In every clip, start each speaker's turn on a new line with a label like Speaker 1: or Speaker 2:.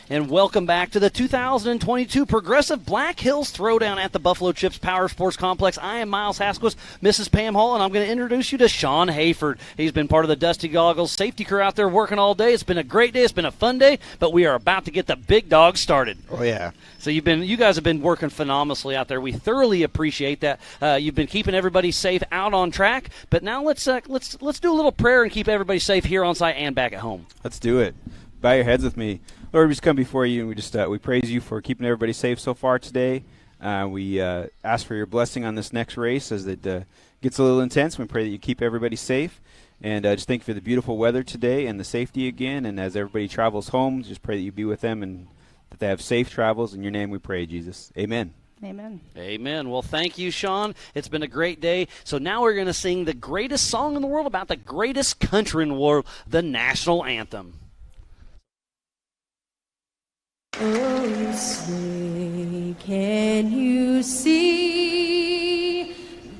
Speaker 1: And welcome back to the 2022 Progressive Black Hills Throwdown at the Buffalo Chips Power Sports Complex. I am Miles Hasquist, Mrs. Pam Hall, and I'm going to introduce you to Sean Hayford. He's been part of the Dusty Goggles safety crew out there working all day. It's been a great day. It's been a fun day, but we are about to get the big dog started.
Speaker 2: Oh, yeah.
Speaker 1: So you guys have been working phenomenally out there. We thoroughly appreciate that. You've been keeping everybody safe out on track, but now let's do a little prayer and keep everybody safe here on site and back at home.
Speaker 2: Let's do it. Bow your heads with me. Lord, we just come before you, and we praise you for keeping everybody safe so far today. We ask for your blessing on this next race as it gets a little intense. We pray that you keep everybody safe. And just thank you for the beautiful weather today and the safety again. And as everybody travels home, just pray that you be with them and that they have safe travels. In your name we pray, Jesus. Amen.
Speaker 3: Amen.
Speaker 1: Amen. Well, thank you, Sean. It's been a great day. So now we're going to sing the greatest song in the world about the greatest country in the world, the national anthem.
Speaker 4: Oh, say, can you see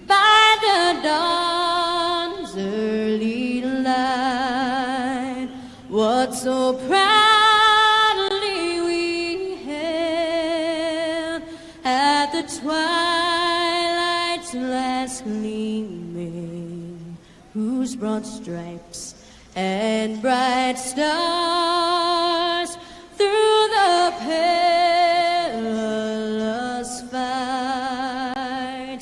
Speaker 4: by the dawn's early light what so proudly we hailed at the twilight's last gleaming, whose broad stripes and bright stars through the perilous fight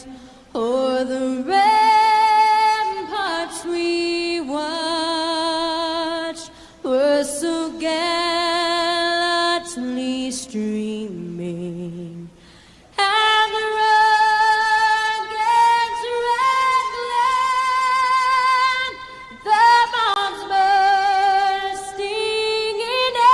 Speaker 4: o'er the ramparts we watched were so gallantly streaming, and the rugged red land, the bombs bursting in air,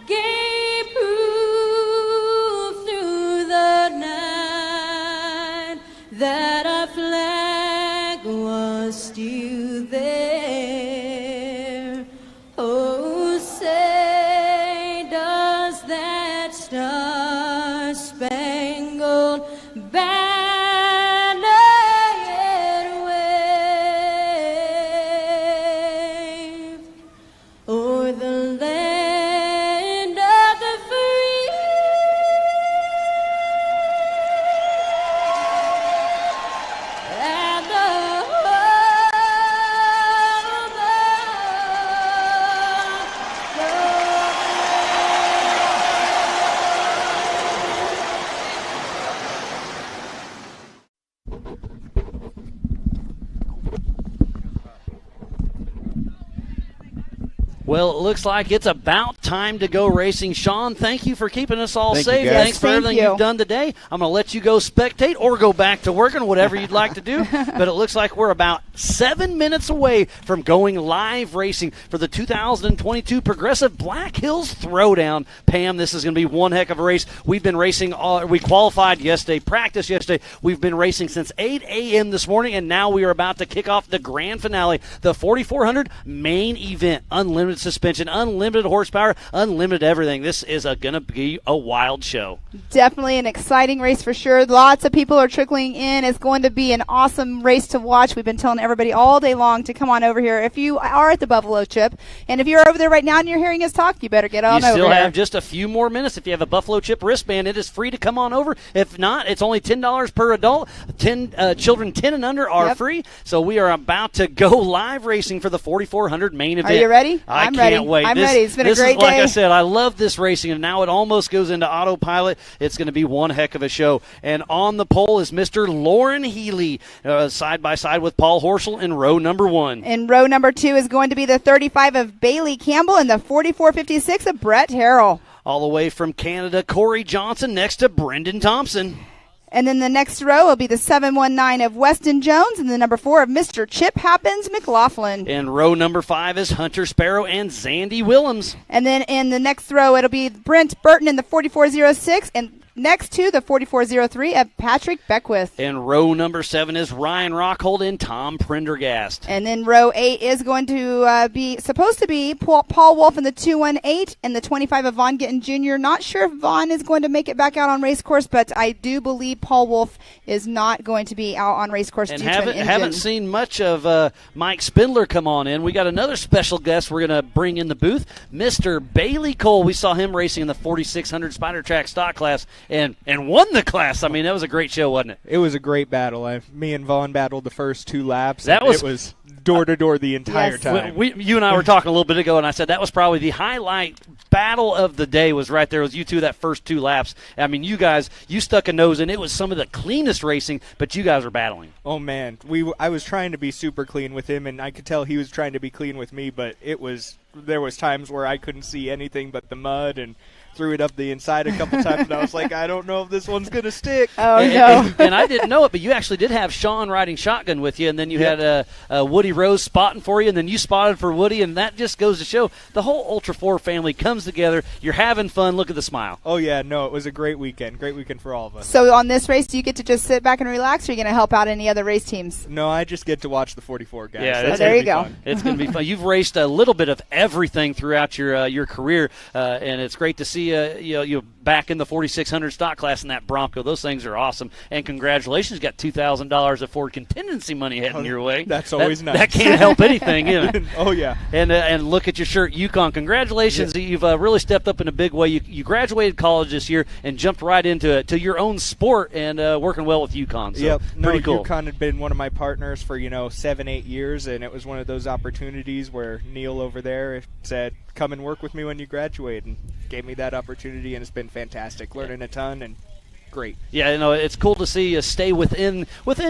Speaker 4: gave proof through the night that our flag was still there. Oh, say, does that star-spangled banner yet wave o'er the land of the free? And the
Speaker 1: Well, it looks like it's about time to go racing. Sean, thank you for keeping us all
Speaker 2: Thank you,
Speaker 1: safe.
Speaker 2: guys.
Speaker 1: Thanks for
Speaker 3: Thank
Speaker 1: everything
Speaker 3: you.
Speaker 1: you've done today. I'm going to let you go spectate or go back to working, whatever you'd like to do. But it looks like we're about 7 minutes away from going live racing for the 2022 Progressive Black Hills Throwdown. Pam, this is going to be one heck of a race. We've been racing. We qualified yesterday, practiced yesterday. We've been racing since 8 a.m. this morning, and now we are about to kick off the grand finale, the 4,400 main event. Unlimited suspension, unlimited horsepower, unlimited everything. This is going to be a wild show.
Speaker 3: Definitely an exciting race for sure. Lots of people are trickling in. It's going to be an awesome race to watch. We've been telling everybody all day long to come on over here. If you are at the Buffalo Chip, and if you're over there right now and you're hearing us talk, you better get on over
Speaker 1: You still
Speaker 3: here.
Speaker 1: have just a few more minutes. If you have a Buffalo Chip wristband, it is free to come on over. If not, it's only $10 per adult. Children 10 and under are free. So we are about to go live racing for the 4,400 main event.
Speaker 3: Are you ready?
Speaker 1: I
Speaker 3: I'm
Speaker 1: can't
Speaker 3: ready.
Speaker 1: wait.
Speaker 3: I'm ready. It's been a great day.
Speaker 1: Like I said, I love this racing, and now it almost goes into autopilot. It's going to be one heck of a show. And on the pole is Mr. Lauren Healy, side by side with Paul Horschel in row number 1.
Speaker 3: And row number 2 is going to be the 35 of Bailey Campbell and the 44.56 of Brett Harrell.
Speaker 1: All the way from Canada, Corey Johnson next to Brendan Thompson.
Speaker 3: And then the next row will be the 719 of Weston Jones and the number 4 of Mr. Chip Happens McLaughlin.
Speaker 1: And row number 5 is Hunter Sparrow and Zandy Willems.
Speaker 3: And then in the next row, it'll be Brent Burton in the 44.06 and next to the 4403 of Patrick Beckwith.
Speaker 1: And row number 7 is Ryan Rockhold and Tom Prendergast.
Speaker 3: And then row 8 is going to be supposed to be Paul Wolf in the 218 and the 25 of Vaughn Gittin Jr. Not sure if Vaughn is going to make it back out on race course, but I do believe Paul Wolf is not going to be out on race course
Speaker 1: And
Speaker 3: due to an engine.
Speaker 1: haven't seen much of Mike Spindler come on in. We got another special guest we're going to bring in the booth, Mr. Bailey Cole. We saw him racing in the 4600 Spider Track stock class and won the class. I mean, that was a great show, wasn't it?
Speaker 5: It was a great battle. Me and Vaughn battled the first 2 laps.
Speaker 1: It was
Speaker 5: door to door the entire
Speaker 3: Yes.
Speaker 5: time.
Speaker 1: You and I were talking a little bit ago, and I said that was probably the highlight battle of the day was right there. It was you two that first 2 laps. I mean, you guys, you stuck a nose in. It was some of the cleanest racing, but you guys were battling.
Speaker 5: Oh man, I was trying to be super clean with him, and I could tell he was trying to be clean with me. But there was times where I couldn't see anything but the mud, and threw it up the inside a couple times, and I was like, I don't know if this one's gonna stick.
Speaker 3: Oh,
Speaker 1: and,
Speaker 3: no.
Speaker 1: and I didn't know it, but you actually did have Sean riding shotgun with you, and then you had Woody Rose spotting for you, and then you spotted for Woody, and that just goes to show the whole Ultra 4 family comes together. You're having fun. Look at the smile.
Speaker 5: Oh yeah, no, it was a great weekend for all of us.
Speaker 3: So on this race, do you get to just sit back and relax, or are you going to help out any other race teams?
Speaker 5: No, I just get to watch the 44 guys.
Speaker 1: Yeah,
Speaker 5: That's
Speaker 3: there
Speaker 5: gonna
Speaker 3: you
Speaker 5: be
Speaker 3: go.
Speaker 5: fun.
Speaker 1: It's going to be fun. You've raced a little bit of everything throughout your career, and it's great to see you back in the 4600 stock class in that Bronco. Those things are awesome. And congratulations, you got $2,000 of Ford contingency money heading your way.
Speaker 5: That's always nice.
Speaker 1: That can't help anything, you know.
Speaker 5: Oh yeah.
Speaker 1: And look at your shirt, Yukon. Congratulations, you've really stepped up in a big way. You graduated college this year and jumped right into it, to your own sport, and working well with Yukon. So
Speaker 5: Yep.
Speaker 1: pretty cool.
Speaker 5: Yukon had been one of my partners for 7-8 years, and it was one of those opportunities where Neil over there said, come and work with me when you graduate, and gave me that opportunity, and it's been fantastic. Learning a ton, and great.
Speaker 1: Yeah, it's cool to see you stay within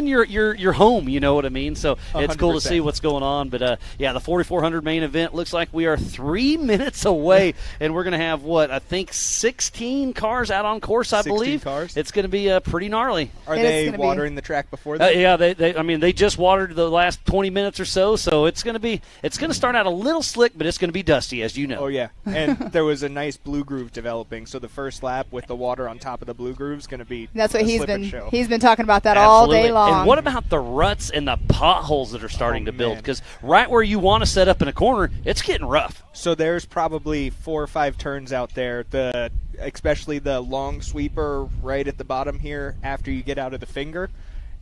Speaker 1: your home, you know what I mean? So it's cool to
Speaker 5: 100%.
Speaker 1: see what's going on. But, the 4400 main event looks like we are 3 minutes away, and we're going to have, I think 16 cars out on course, I
Speaker 5: 16
Speaker 1: believe.
Speaker 5: cars.
Speaker 1: It's going to be pretty gnarly.
Speaker 5: Are
Speaker 3: It is
Speaker 5: they
Speaker 3: gonna be.
Speaker 5: watering the track before that?
Speaker 1: Yeah, they just watered the last 20 minutes or so it's going to start out a little slick, but it's going to be dusty, as you know.
Speaker 5: Oh, yeah. And there was a nice blue groove developing, so the first lap with the water on top of the blue groove is going to be
Speaker 3: That's what
Speaker 5: a
Speaker 3: he's
Speaker 5: slip and
Speaker 3: been
Speaker 5: show.
Speaker 3: he's been talking about that all
Speaker 1: Absolutely.
Speaker 3: day long.
Speaker 1: And what about the ruts and the potholes that are starting
Speaker 5: Oh,
Speaker 1: to build?
Speaker 5: man.
Speaker 1: Because right where you want to set up in a corner, it's getting rough.
Speaker 5: So there's probably 4 or 5 turns out there, especially the long sweeper right at the bottom here after you get out of the finger,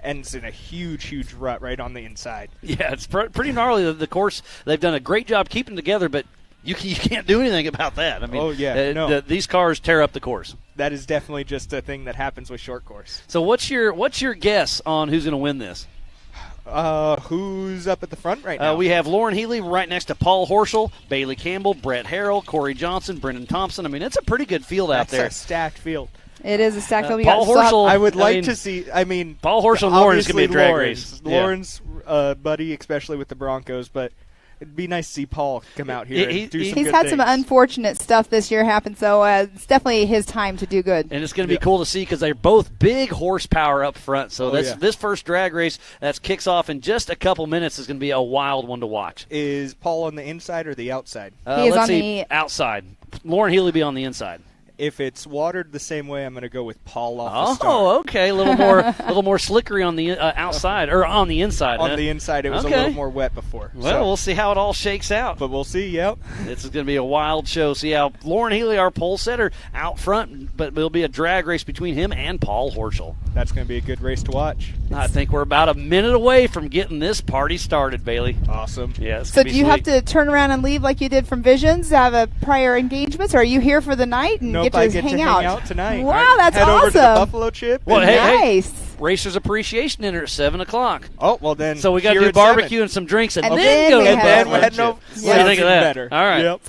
Speaker 5: and it's in a huge rut right on the inside.
Speaker 1: Yeah, it's pretty gnarly. The course, they've done a great job keeping together, but you can't do anything about that. I mean,
Speaker 5: Oh, yeah, no.
Speaker 1: these cars tear up the course.
Speaker 5: That is definitely just a thing that happens with short course.
Speaker 1: So what's your guess on who's going to win this?
Speaker 5: Who's up at the front right now?
Speaker 1: We have Lauren Healy right next to Paul Horschel, Bailey Campbell, Brett Harrell, Corey Johnson, Brendan Thompson. I mean, it's a pretty good field out
Speaker 5: That's
Speaker 1: there.
Speaker 5: a stacked field.
Speaker 3: It is a stack that we
Speaker 1: Paul
Speaker 3: got.
Speaker 1: Horschel-
Speaker 5: I would like
Speaker 1: mean,
Speaker 5: to see.
Speaker 1: Paul Horschel and Lauren is going to be a drag
Speaker 5: Lawrence.
Speaker 1: race. Yeah.
Speaker 5: Lawrence, buddy, especially with the Broncos, but it'd be nice to see Paul come out here and do some
Speaker 3: He's
Speaker 5: good
Speaker 3: had some
Speaker 5: things.
Speaker 3: unfortunate stuff this year happen, so it's definitely his time to do good.
Speaker 1: And it's going to be cool to see because they're both big horsepower up front. So this first drag race that kicks off in just a couple minutes is going to be a wild one to watch.
Speaker 5: Is Paul on the inside or the outside?
Speaker 3: He is
Speaker 1: let's
Speaker 3: on
Speaker 1: see,
Speaker 3: the-
Speaker 1: outside. Lauren Healy be on the inside.
Speaker 5: If it's watered the same way, I'm going to go with Paul off the start.
Speaker 1: Oh, okay. A little more slickery on the outside or on the inside.
Speaker 5: On
Speaker 1: huh?
Speaker 5: the inside, it was
Speaker 1: Okay.
Speaker 5: a little more wet before.
Speaker 1: Well, we'll see how it all shakes out.
Speaker 5: But we'll see, yep.
Speaker 1: This is going to be a wild show. See how Lauren Healy, our pole setter, out front, but it'll be a drag race between him and Paul Horschel.
Speaker 5: That's going to be a good race to watch.
Speaker 1: I think we're about a minute away from getting this party started, Bailey.
Speaker 5: Awesome.
Speaker 1: Yeah, it's
Speaker 3: So
Speaker 1: gonna
Speaker 3: do
Speaker 1: be
Speaker 3: you have
Speaker 1: sweet.
Speaker 3: to turn around and leave like you did from Visions, have a prior engagements, or are you here for the night and
Speaker 5: Nope,
Speaker 3: get to
Speaker 5: I get
Speaker 3: hang
Speaker 5: to
Speaker 3: out?
Speaker 5: hang out tonight.
Speaker 3: Wow, that's
Speaker 5: Head over to the
Speaker 3: awesome.
Speaker 5: Buffalo Chip.
Speaker 1: Well,
Speaker 5: and-
Speaker 1: hey,
Speaker 3: Nice.
Speaker 1: Racers Appreciation Dinner at 7 o'clock.
Speaker 5: Oh, well then.
Speaker 1: So we got to
Speaker 5: here
Speaker 1: do
Speaker 5: at 7.
Speaker 1: barbecue and some drinks and
Speaker 3: And
Speaker 1: then
Speaker 3: then
Speaker 1: go
Speaker 3: we
Speaker 1: to
Speaker 5: And
Speaker 3: have
Speaker 5: then
Speaker 1: Buffalo
Speaker 5: we're heading
Speaker 1: Chip.
Speaker 5: over.
Speaker 1: What do you think of that?
Speaker 5: Better.
Speaker 1: All right.
Speaker 5: Yep.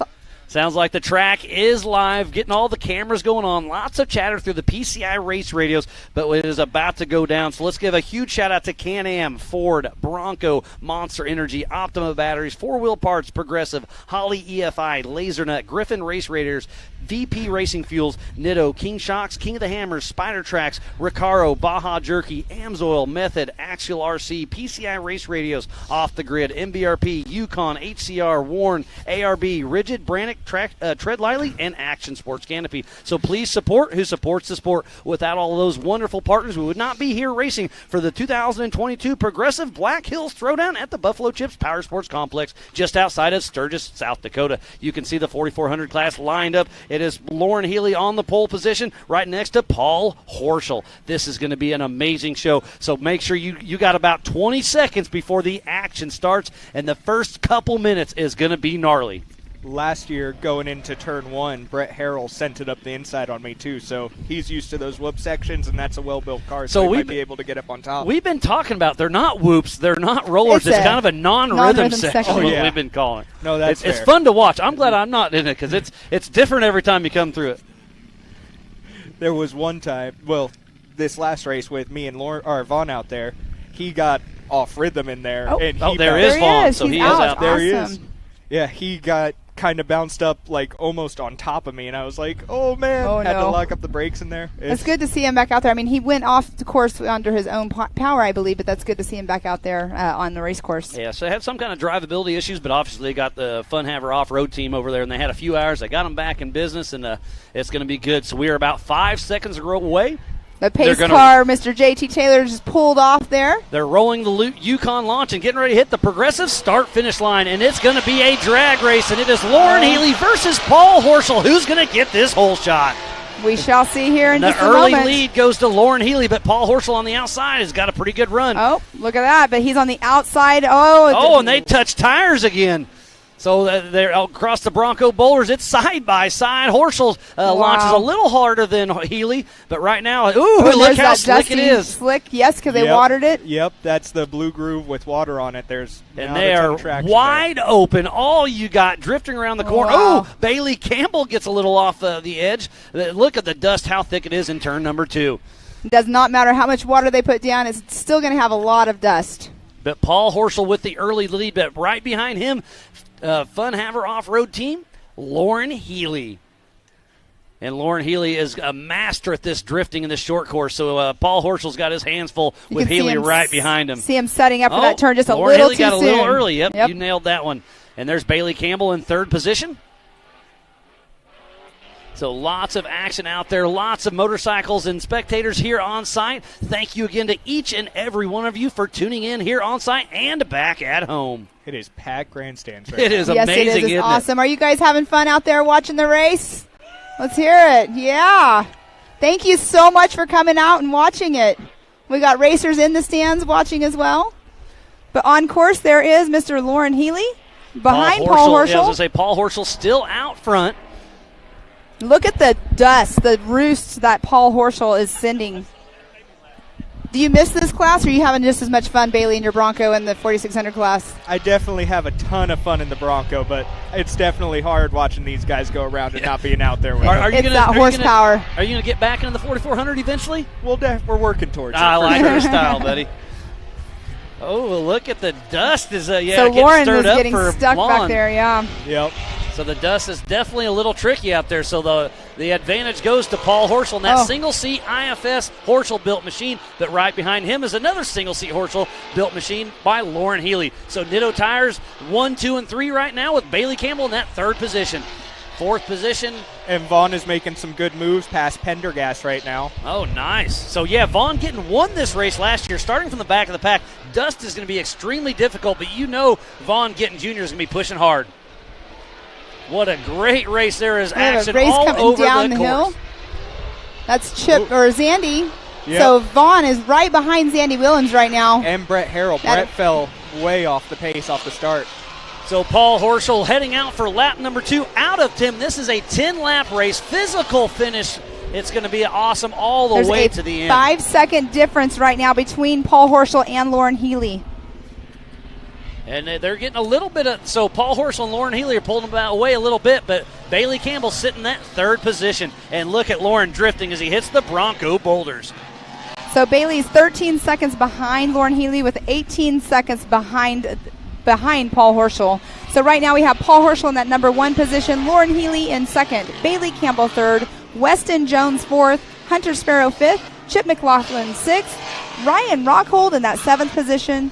Speaker 1: Sounds like the track is live, getting all the cameras going on. Lots of chatter through the PCI race radios, but it is about to go down. So let's give a huge shout-out to Can-Am, Ford, Bronco, Monster Energy, Optima Batteries, 4-Wheel Parts, Progressive, Holly EFI, LaserNut, Griffin Race Raiders, VP Racing Fuels, Nitto, King Shocks, King of the Hammers, Spider Tracks, Recaro, Baja Jerky, Amsoil, Method, Axial RC, PCI Race Radios, Off the Grid, MBRP, Yukon, HCR, Warren, ARB, Rigid, Brannick, Tread Lightly, and Action Sports Canopy. So please support who supports the sport. Without all of those wonderful partners, we would not be here racing for the 2022 Progressive Black Hills Throwdown at the Buffalo Chips Power Sports Complex just outside of Sturgis, South Dakota. You can see the 4,400 class lined up. It is Lauren Healy on the pole position right next to Paul Horschel. This is going to be an amazing show, so make sure you got about 20 seconds before the action starts, and the first couple minutes is going to be gnarly.
Speaker 5: Last year, going into turn 1, Brett Harrell sent it up the inside on me, too. So he's used to those whoop sections, and that's a well-built car, so he might be able to get up on top.
Speaker 1: We've been talking about they're not whoops, they're not rollers. It's kind of a non-rhythm section, we've been calling.
Speaker 5: No, that's
Speaker 1: it's fun to watch. I'm glad I'm not in it because it's different every time you come through it.
Speaker 5: There was one time, this last race with me and Vaughn out there, he got off rhythm in there. And
Speaker 1: there is Vaughn, so he is out
Speaker 5: there.
Speaker 1: There
Speaker 5: he is. Yeah, he got kind of bounced up like almost on top of me, and I was like, oh man, had to lock up the brakes in there.
Speaker 3: It's good to see him back out there. I mean, he went off the course under his own power, I believe, but that's good to see him back out there on the race course.
Speaker 1: Yeah, so they had some kind of drivability issues, but obviously they got the Fun Haver off-road team over there, and they had a few hours. They got them back in business, and it's going to be good. So we are about 5 seconds away.
Speaker 3: The pace car, Mr. J.T. Taylor, just pulled off there.
Speaker 1: They're rolling the Yukon launch and getting ready to hit the Progressive start-finish line, and it's going to be a drag race, and it is Lauren Healy versus Paul Horschel. Who's going to get this hole shot?
Speaker 3: We shall see here in just a moment.
Speaker 1: The early lead goes to Lauren Healy, but Paul Horschel on the outside has got a pretty good run.
Speaker 3: Oh, look at that, but he's on the outside.
Speaker 1: And they touch tires again. So they're across the Bronco boulders. It's side by side. Horschel launches a little harder than Healy, but right now, look how slick it is.
Speaker 3: Slick, yes, because they watered it.
Speaker 5: Yep, that's the blue groove with water on it.
Speaker 1: And they are wide open. All you got drifting around the corner.
Speaker 3: Wow.
Speaker 1: Bailey Campbell gets a little off the edge. Look at the dust, how thick it is in turn number 2.
Speaker 3: It does not matter how much water they put down. It's still going to have a lot of dust.
Speaker 1: But Paul Horschel with the early lead, but right behind him, Fun Haver off-road team, Lauren Healy. And Lauren Healy is a master at this drifting in this short course. So Paul Horschel's got his hands full with Healy right behind him.
Speaker 3: See him setting up for that turn just
Speaker 1: Lauren
Speaker 3: a little
Speaker 1: Healy
Speaker 3: too
Speaker 1: got
Speaker 3: soon.
Speaker 1: a little early. Yep, you nailed that one. And there's Bailey Campbell in third position. So lots of action out there, lots of motorcycles and spectators here on site. Thank you again to each and every one of you for tuning in here on site and back at home.
Speaker 5: It is packed grandstands right
Speaker 1: now. It
Speaker 5: is
Speaker 1: amazing,
Speaker 3: yes, it is.
Speaker 1: It's
Speaker 3: awesome. Are you guys having fun out there watching the race? Let's hear it. Yeah. Thank you so much for coming out and watching it. We got racers in the stands watching as well. But on course there is Mr. Lauren Healy behind Paul Horschel.
Speaker 1: Yeah, I was going to say Paul Horschel still out front.
Speaker 3: Look at the dust, the roost that Paul Horschel is sending. Do you miss this class, or are you having just as much fun, Bailey, in your Bronco in the 4600 class?
Speaker 5: I definitely have a ton of fun in the Bronco, but it's definitely hard watching these guys go around and not being out there with
Speaker 3: it. It's that horsepower.
Speaker 1: Are you going to get back into the 4400 eventually?
Speaker 5: We're working towards it.
Speaker 1: I like your style, buddy. Oh, look at the dust.
Speaker 3: So Lauren was getting stuck back there, yeah.
Speaker 5: Yep.
Speaker 1: So the dust is definitely a little tricky out there. So the advantage goes to Paul Horschel in that single-seat IFS Horschel-built machine. But right behind him is another single-seat Horschel-built machine by Lauren Healy. So Nitto Tires 1, 2, and 3 right now with Bailey Campbell in that third position. Fourth position.
Speaker 5: And Vaughn is making some good moves past Pendergast right now.
Speaker 1: Oh, nice. So, yeah, Vaughn Gittin won this race last year, starting from the back of the pack. Dust is going to be extremely difficult, but you know Vaughn Gittin Jr. is going to be pushing hard. What a great race. There is action all over
Speaker 3: down
Speaker 1: the
Speaker 3: hill.
Speaker 1: course.
Speaker 3: That's Chip or Zandy.
Speaker 5: Yep.
Speaker 3: So Vaughn is right behind Zandy Williams right now.
Speaker 5: And Brett Harrell. Brett fell way off the pace off the start.
Speaker 1: So Paul Horschel heading out for lap number 2 out of Tim. This is a 10-lap race, physical finish. It's going to be awesome all the way to the end.
Speaker 3: 5-second difference right now between Paul Horschel and Lauren Healy.
Speaker 1: And they're getting a little bit of, so Paul Horschel and Lauren Healy are pulling them away a little bit, but Bailey Campbell sitting in that third position. And look at Lauren drifting as he hits the Bronco boulders.
Speaker 3: So Bailey's 13 seconds behind Lauren Healy with 18 seconds behind Paul Horschel. So right now we have Paul Horschel in that number 1 position, Lauren Healy in second, Bailey Campbell third, Weston Jones fourth, Hunter Sparrow fifth, Chip McLaughlin sixth, Ryan Rockhold in that 7th position.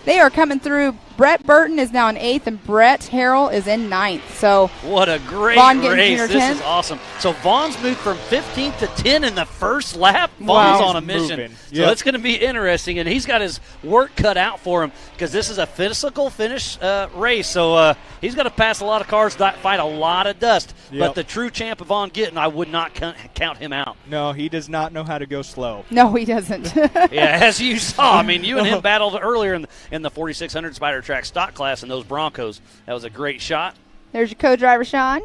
Speaker 3: They are coming through Brett Burton is now in 8th, and Brett Harrell is in 9th. So
Speaker 1: what a great
Speaker 3: Vaughn Gittin
Speaker 1: race.
Speaker 3: Jr.
Speaker 1: This
Speaker 3: 10th.
Speaker 1: is awesome. So Vaughn's moved from 15th to 10 in the first lap.
Speaker 3: Wow.
Speaker 1: Vaughn's on a mission.
Speaker 5: Moving.
Speaker 1: So
Speaker 5: Yep.
Speaker 1: it's going to be interesting, and he's got his work cut out for him because this is a physical finish race. So he's got to pass a lot of cars, fight a lot of dust.
Speaker 5: Yep.
Speaker 1: But the true champ of Vaughn Gittin, I would not count him out.
Speaker 5: No, he does not know how to go slow.
Speaker 3: no, he doesn't.
Speaker 1: Yeah, as you saw, I mean, you and him battled earlier in the 4600 Spider Track stock class in those Broncos. That was a great shot.
Speaker 3: There's your co-driver, Sean.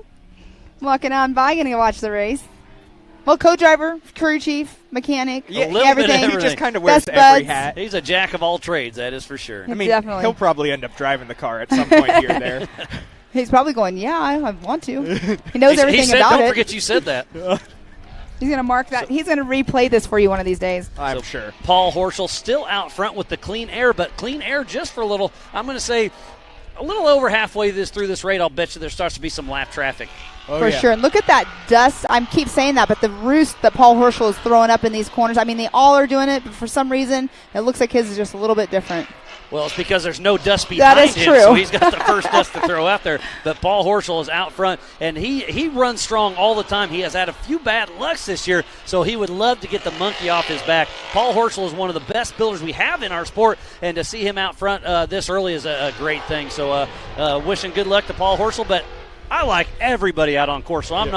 Speaker 3: Walking on by, going to watch the race. Well, co-driver, crew chief, mechanic,
Speaker 1: Yeah, a little bit of
Speaker 3: everything.
Speaker 5: He
Speaker 1: everything.
Speaker 5: just kind of wears
Speaker 3: Best
Speaker 5: every
Speaker 3: buds.
Speaker 5: hat.
Speaker 1: He's a jack of all trades, that is for sure.
Speaker 5: I mean,
Speaker 3: Definitely.
Speaker 5: he'll probably end up driving the car at some point here or there.
Speaker 3: He's probably going, yeah, I want to. He knows
Speaker 1: He
Speaker 3: everything
Speaker 1: said,
Speaker 3: about
Speaker 1: don't
Speaker 3: it.
Speaker 1: forget you said that.
Speaker 3: He's going to mark that. He's going to replay this for you one of these days.
Speaker 5: I'm
Speaker 1: So
Speaker 5: sure.
Speaker 1: Paul Horschel still out front with the clean air, but clean air just for a little, I'm going to say a little over halfway through this race, I'll bet you there starts to be some lap traffic.
Speaker 5: Oh,
Speaker 3: For
Speaker 5: yeah.
Speaker 3: sure. And look at that dust. I keep saying that, but the roost that Paul Horschel is throwing up in these corners, I mean, they all are doing it, but for some reason, it looks like his is just a little bit different.
Speaker 1: Well, it's because there's no dust behind
Speaker 3: That is
Speaker 1: him,
Speaker 3: true.
Speaker 1: so he's got the first dust to throw out there. But Paul Horschel is out front, and he runs strong all the time. He has had a few bad lucks this year, so he would love to get the monkey off his back. Paul Horschel is one of the best builders we have in our sport, and to see him out front this early is a great thing. So wishing good luck to Paul Horschel, but I like everybody out on course, so I'm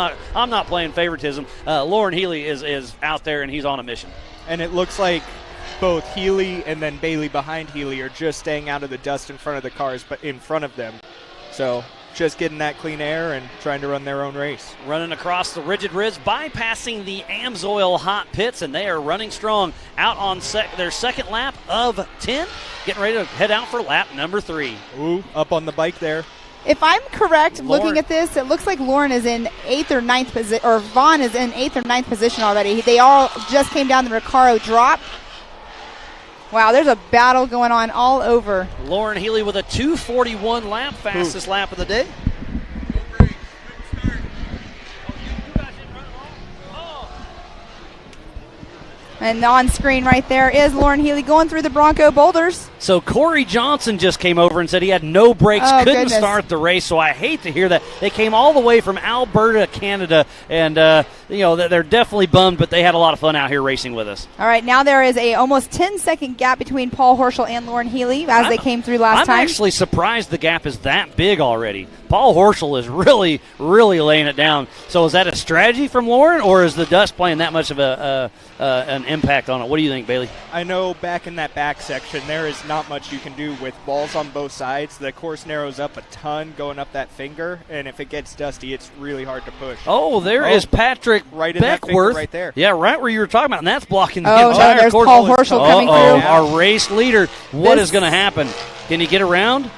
Speaker 1: not playing favoritism. Lauren Healy is out there, and he's on a mission.
Speaker 5: And it looks like both Healy and then Bailey behind Healy are just staying out of the dust in front of the cars, but in front of them. So just getting that clean air and trying to run their own race.
Speaker 1: Running across the rigid ridge, bypassing the Amsoil hot pits, and they are running strong out on their second lap of 10, getting ready to head out for lap number 3.
Speaker 5: Ooh, up on the bike there.
Speaker 3: If I'm correct,
Speaker 1: Lauren.
Speaker 3: looking at this, it looks like Lauren is in 8th or 9th position, or Vaughn is in 8th or 9th position already. They all just came down the Recaro drop. Wow, there's a battle going on all over.
Speaker 1: Lauren Healy with a 2:41 lap, fastest lap of the day.
Speaker 3: And on screen right there is Lauren Healy going through the Bronco boulders.
Speaker 1: So Corey Johnson just came over and said he had no brakes,
Speaker 3: Oh,
Speaker 1: couldn't
Speaker 3: goodness.
Speaker 1: start the race. So I hate to hear that. They came all the way from Alberta, Canada, and they're definitely bummed, but they had a lot of fun out here racing with us.
Speaker 3: All right, now there is a almost 10-second gap between Paul Horschel and Lauren Healy as they came through last
Speaker 1: I'm
Speaker 3: time.
Speaker 1: actually surprised the gap is that big already. Paul Horschel is really, really laying it down. So is that a strategy from Lauren, or is the dust playing that much of an impact on it? What do you think, Bailey?
Speaker 5: I know back in that back section there is not much you can do with balls on both sides. The course narrows up a ton going up that finger, and if it gets dusty, it's really hard to push.
Speaker 1: Oh, there is Patrick
Speaker 5: right in that finger
Speaker 1: Beckworth.
Speaker 5: right there.
Speaker 1: Yeah, right where you were talking about, and that's blocking the
Speaker 3: Oh, no,
Speaker 1: entire
Speaker 3: there's
Speaker 1: course.
Speaker 3: Paul Horschel coming
Speaker 1: Uh-oh,
Speaker 3: through.
Speaker 1: our race leader. What
Speaker 3: This-
Speaker 1: is going to happen? Can he get around?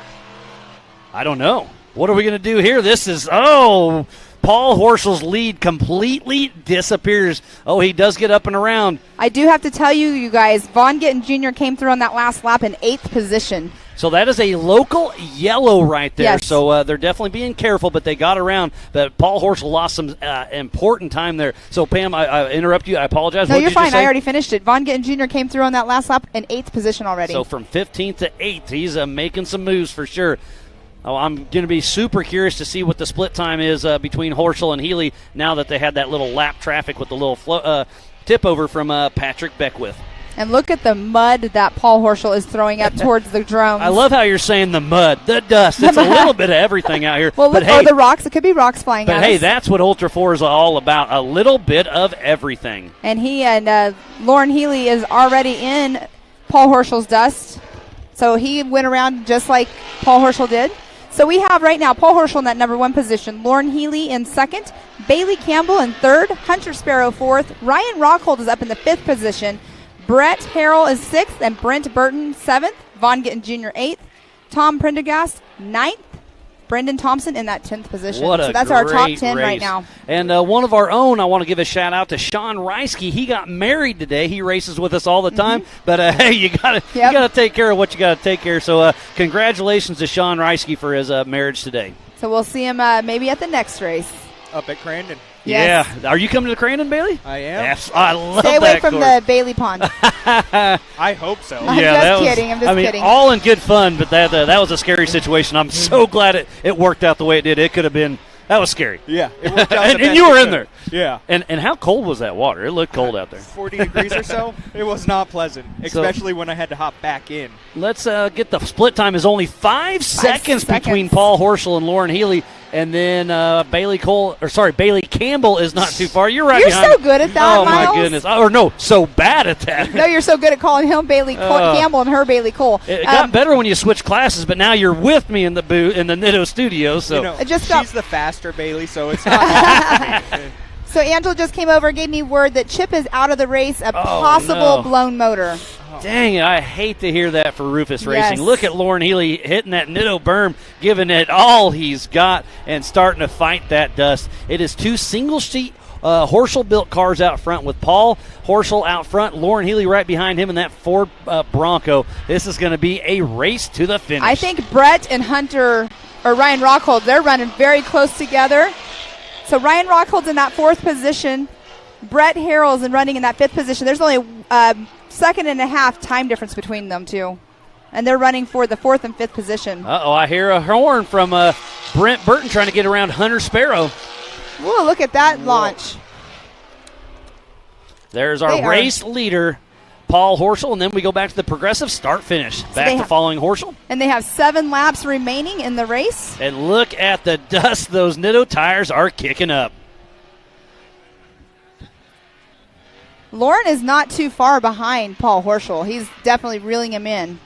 Speaker 1: I don't know. What are we going to do here? This is, Paul Horschel's lead completely disappears. Oh, he does get up and around.
Speaker 3: I do have to tell you guys, Vaughn Gittin Jr. came through on that last lap in 8th position.
Speaker 1: So that is a local yellow right there.
Speaker 3: Yes.
Speaker 1: So they're definitely being careful, but they got around. But Paul Horschel lost some important time there. So, Pam, I interrupt you. I apologize.
Speaker 3: No,
Speaker 1: What
Speaker 3: you're
Speaker 1: did you
Speaker 3: fine.
Speaker 1: say?
Speaker 3: I already finished it. Vaughn Gittin Jr. came through on that last lap in 8th position already.
Speaker 1: So from 15th to 8th, he's making some moves for sure. Oh, I'm going to be super curious to see what the split time is between Horschel and Healy now that they had that little lap traffic with the little tip over from Patrick Beckwith.
Speaker 3: And look at the mud that Paul Horschel is throwing up towards the drones.
Speaker 1: I love how you're saying the mud, the dust. It's a little bit of everything out here.
Speaker 3: Well,
Speaker 1: but
Speaker 3: look,
Speaker 1: hey,
Speaker 3: the rocks. It could be rocks flying
Speaker 1: but
Speaker 3: at
Speaker 1: hey,
Speaker 3: us.
Speaker 1: that's what Ultra 4 is all about, a little bit of everything.
Speaker 3: And he and Lauren Healy is already in Paul Horschel's dust. So he went around just like Paul Horschel did. So we have right now Paul Horschel in that number 1 position, Lauren Healy in 2nd, Bailey Campbell in 3rd, Hunter Sparrow 4th, Ryan Rockhold is up in the 5th position, Brett Harrell is 6th, and Brent Burton 7th, Vaughn Gittin Jr. 8th, Tom Prendergast 9th, Brendan Thompson in that 10th position.
Speaker 1: What a
Speaker 3: so that's our top
Speaker 1: great
Speaker 3: 10 right
Speaker 1: race.
Speaker 3: now.
Speaker 1: And one of our own, I want to give a shout out to Sean Reisky. He got married today. He races with us all the time. But hey, you got to take care of what you got to take care of. So congratulations to Sean Reisky for his marriage today.
Speaker 3: So we'll see him maybe at the next race.
Speaker 5: Up at Crandon.
Speaker 3: Yes.
Speaker 1: Yeah. Are you coming to the Crandon, Bailey?
Speaker 5: I am.
Speaker 1: Yes. I love
Speaker 3: Stay away
Speaker 1: that
Speaker 3: from
Speaker 1: course.
Speaker 3: the Bailey Pond.
Speaker 5: I hope so.
Speaker 3: I'm just kidding. I'm just kidding.
Speaker 1: All in good fun, but that was a scary situation. I'm so glad it worked out the way it did. It could have been. That was scary.
Speaker 5: Yeah, it worked out.
Speaker 1: and
Speaker 5: the best
Speaker 1: you were
Speaker 5: it
Speaker 1: in
Speaker 5: could.
Speaker 1: there.
Speaker 5: Yeah.
Speaker 1: And how cold was that water? It looked cold out there.
Speaker 5: 40 degrees or so. It was not pleasant, especially when I had to hop back in.
Speaker 1: Let's get the split time is only 5 seconds between Paul Horschel and Lauren Healy. And then Bailey Campbell is not too far. You're right
Speaker 3: You're
Speaker 1: behind.
Speaker 3: so good at that,
Speaker 1: Oh,
Speaker 3: Miles.
Speaker 1: my goodness. Or no, so bad at that.
Speaker 3: No, you're so good at calling him Bailey Campbell and her Bailey Cole.
Speaker 1: It got better when you switch classes, but now you're with me in the Nitto studio. So
Speaker 5: You know,
Speaker 3: It just
Speaker 5: she's
Speaker 3: got-
Speaker 5: the faster Bailey, so it's not hard for me.
Speaker 3: So Angela just came over, gave me word that Chip is out of the race, a
Speaker 1: Oh,
Speaker 3: possible
Speaker 1: no.
Speaker 3: blown motor.
Speaker 1: dang it, I hate to hear that for Rufus
Speaker 3: Yes.
Speaker 1: Racing. Look at Lauren Healy hitting that Nitto berm, giving it all he's got, and starting to fight that dust. It is two single-sheet Horschel-built cars out front with Paul Horschel out front, Lauren Healy right behind him in that Ford Bronco. This is going to be a race to the finish.
Speaker 3: I think Brett and Ryan Rockhold, they're running very close together. So Ryan Rockhold's in that 4th position. Brett Harrell's running in that 5th position. There's only a second and a half time difference between them two. And they're running for the 4th and 5th position.
Speaker 1: Uh-oh, I hear a horn from Brent Burton trying to get around Hunter Sparrow.
Speaker 3: Whoa, look at that launch.
Speaker 1: There's our
Speaker 3: They are-
Speaker 1: race leader, Paul Horschel, and then we go back to the progressive start-finish. Back to following Horschel.
Speaker 3: And they have 7 laps remaining in the race.
Speaker 1: And look at the dust those Nitto tires are kicking up.
Speaker 3: Lauren is not too far behind Paul Horschel. He's definitely reeling him in.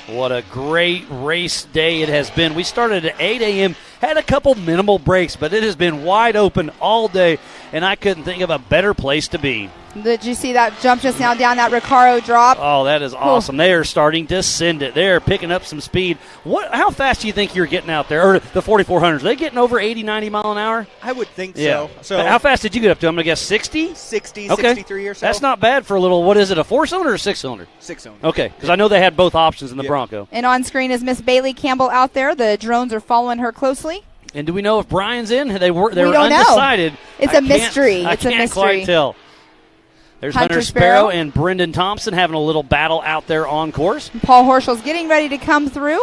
Speaker 1: What a great race day it has been. We started at 8 a.m., had a couple minimal breaks, but it has been wide open all day, and I couldn't think of a better place to be.
Speaker 3: Did you see that jump just now down that Recaro drop?
Speaker 1: Oh, that is awesome. They are starting to send it. They are picking up some speed. How fast do you think you're getting out there? Or the 4400s, are they getting over 80, 90 mile an hour?
Speaker 5: I would think
Speaker 1: Yeah.
Speaker 5: so. So
Speaker 1: But how fast did you get up to? I'm going to guess 60?
Speaker 5: 60,
Speaker 1: Okay.
Speaker 5: 63 or so.
Speaker 1: That's not bad for a little, what is it, a 4-cylinder or a 6-cylinder?
Speaker 5: 6-cylinder.
Speaker 1: Okay, because I know they had both options in the
Speaker 5: Yeah.
Speaker 1: Bronco.
Speaker 3: And on screen is Miss Bailey Campbell out there. The drones are following her closely.
Speaker 1: And do we know if Brian's in? They were
Speaker 3: We don't know.
Speaker 1: undecided.
Speaker 3: It's
Speaker 1: I
Speaker 3: a mystery.
Speaker 1: I
Speaker 3: It's a
Speaker 1: can't
Speaker 3: mystery.
Speaker 1: quite tell. There's Hunter Sparrow and Brendan Thompson having a little battle out there on course.
Speaker 3: Paul Horschel's getting ready to come through.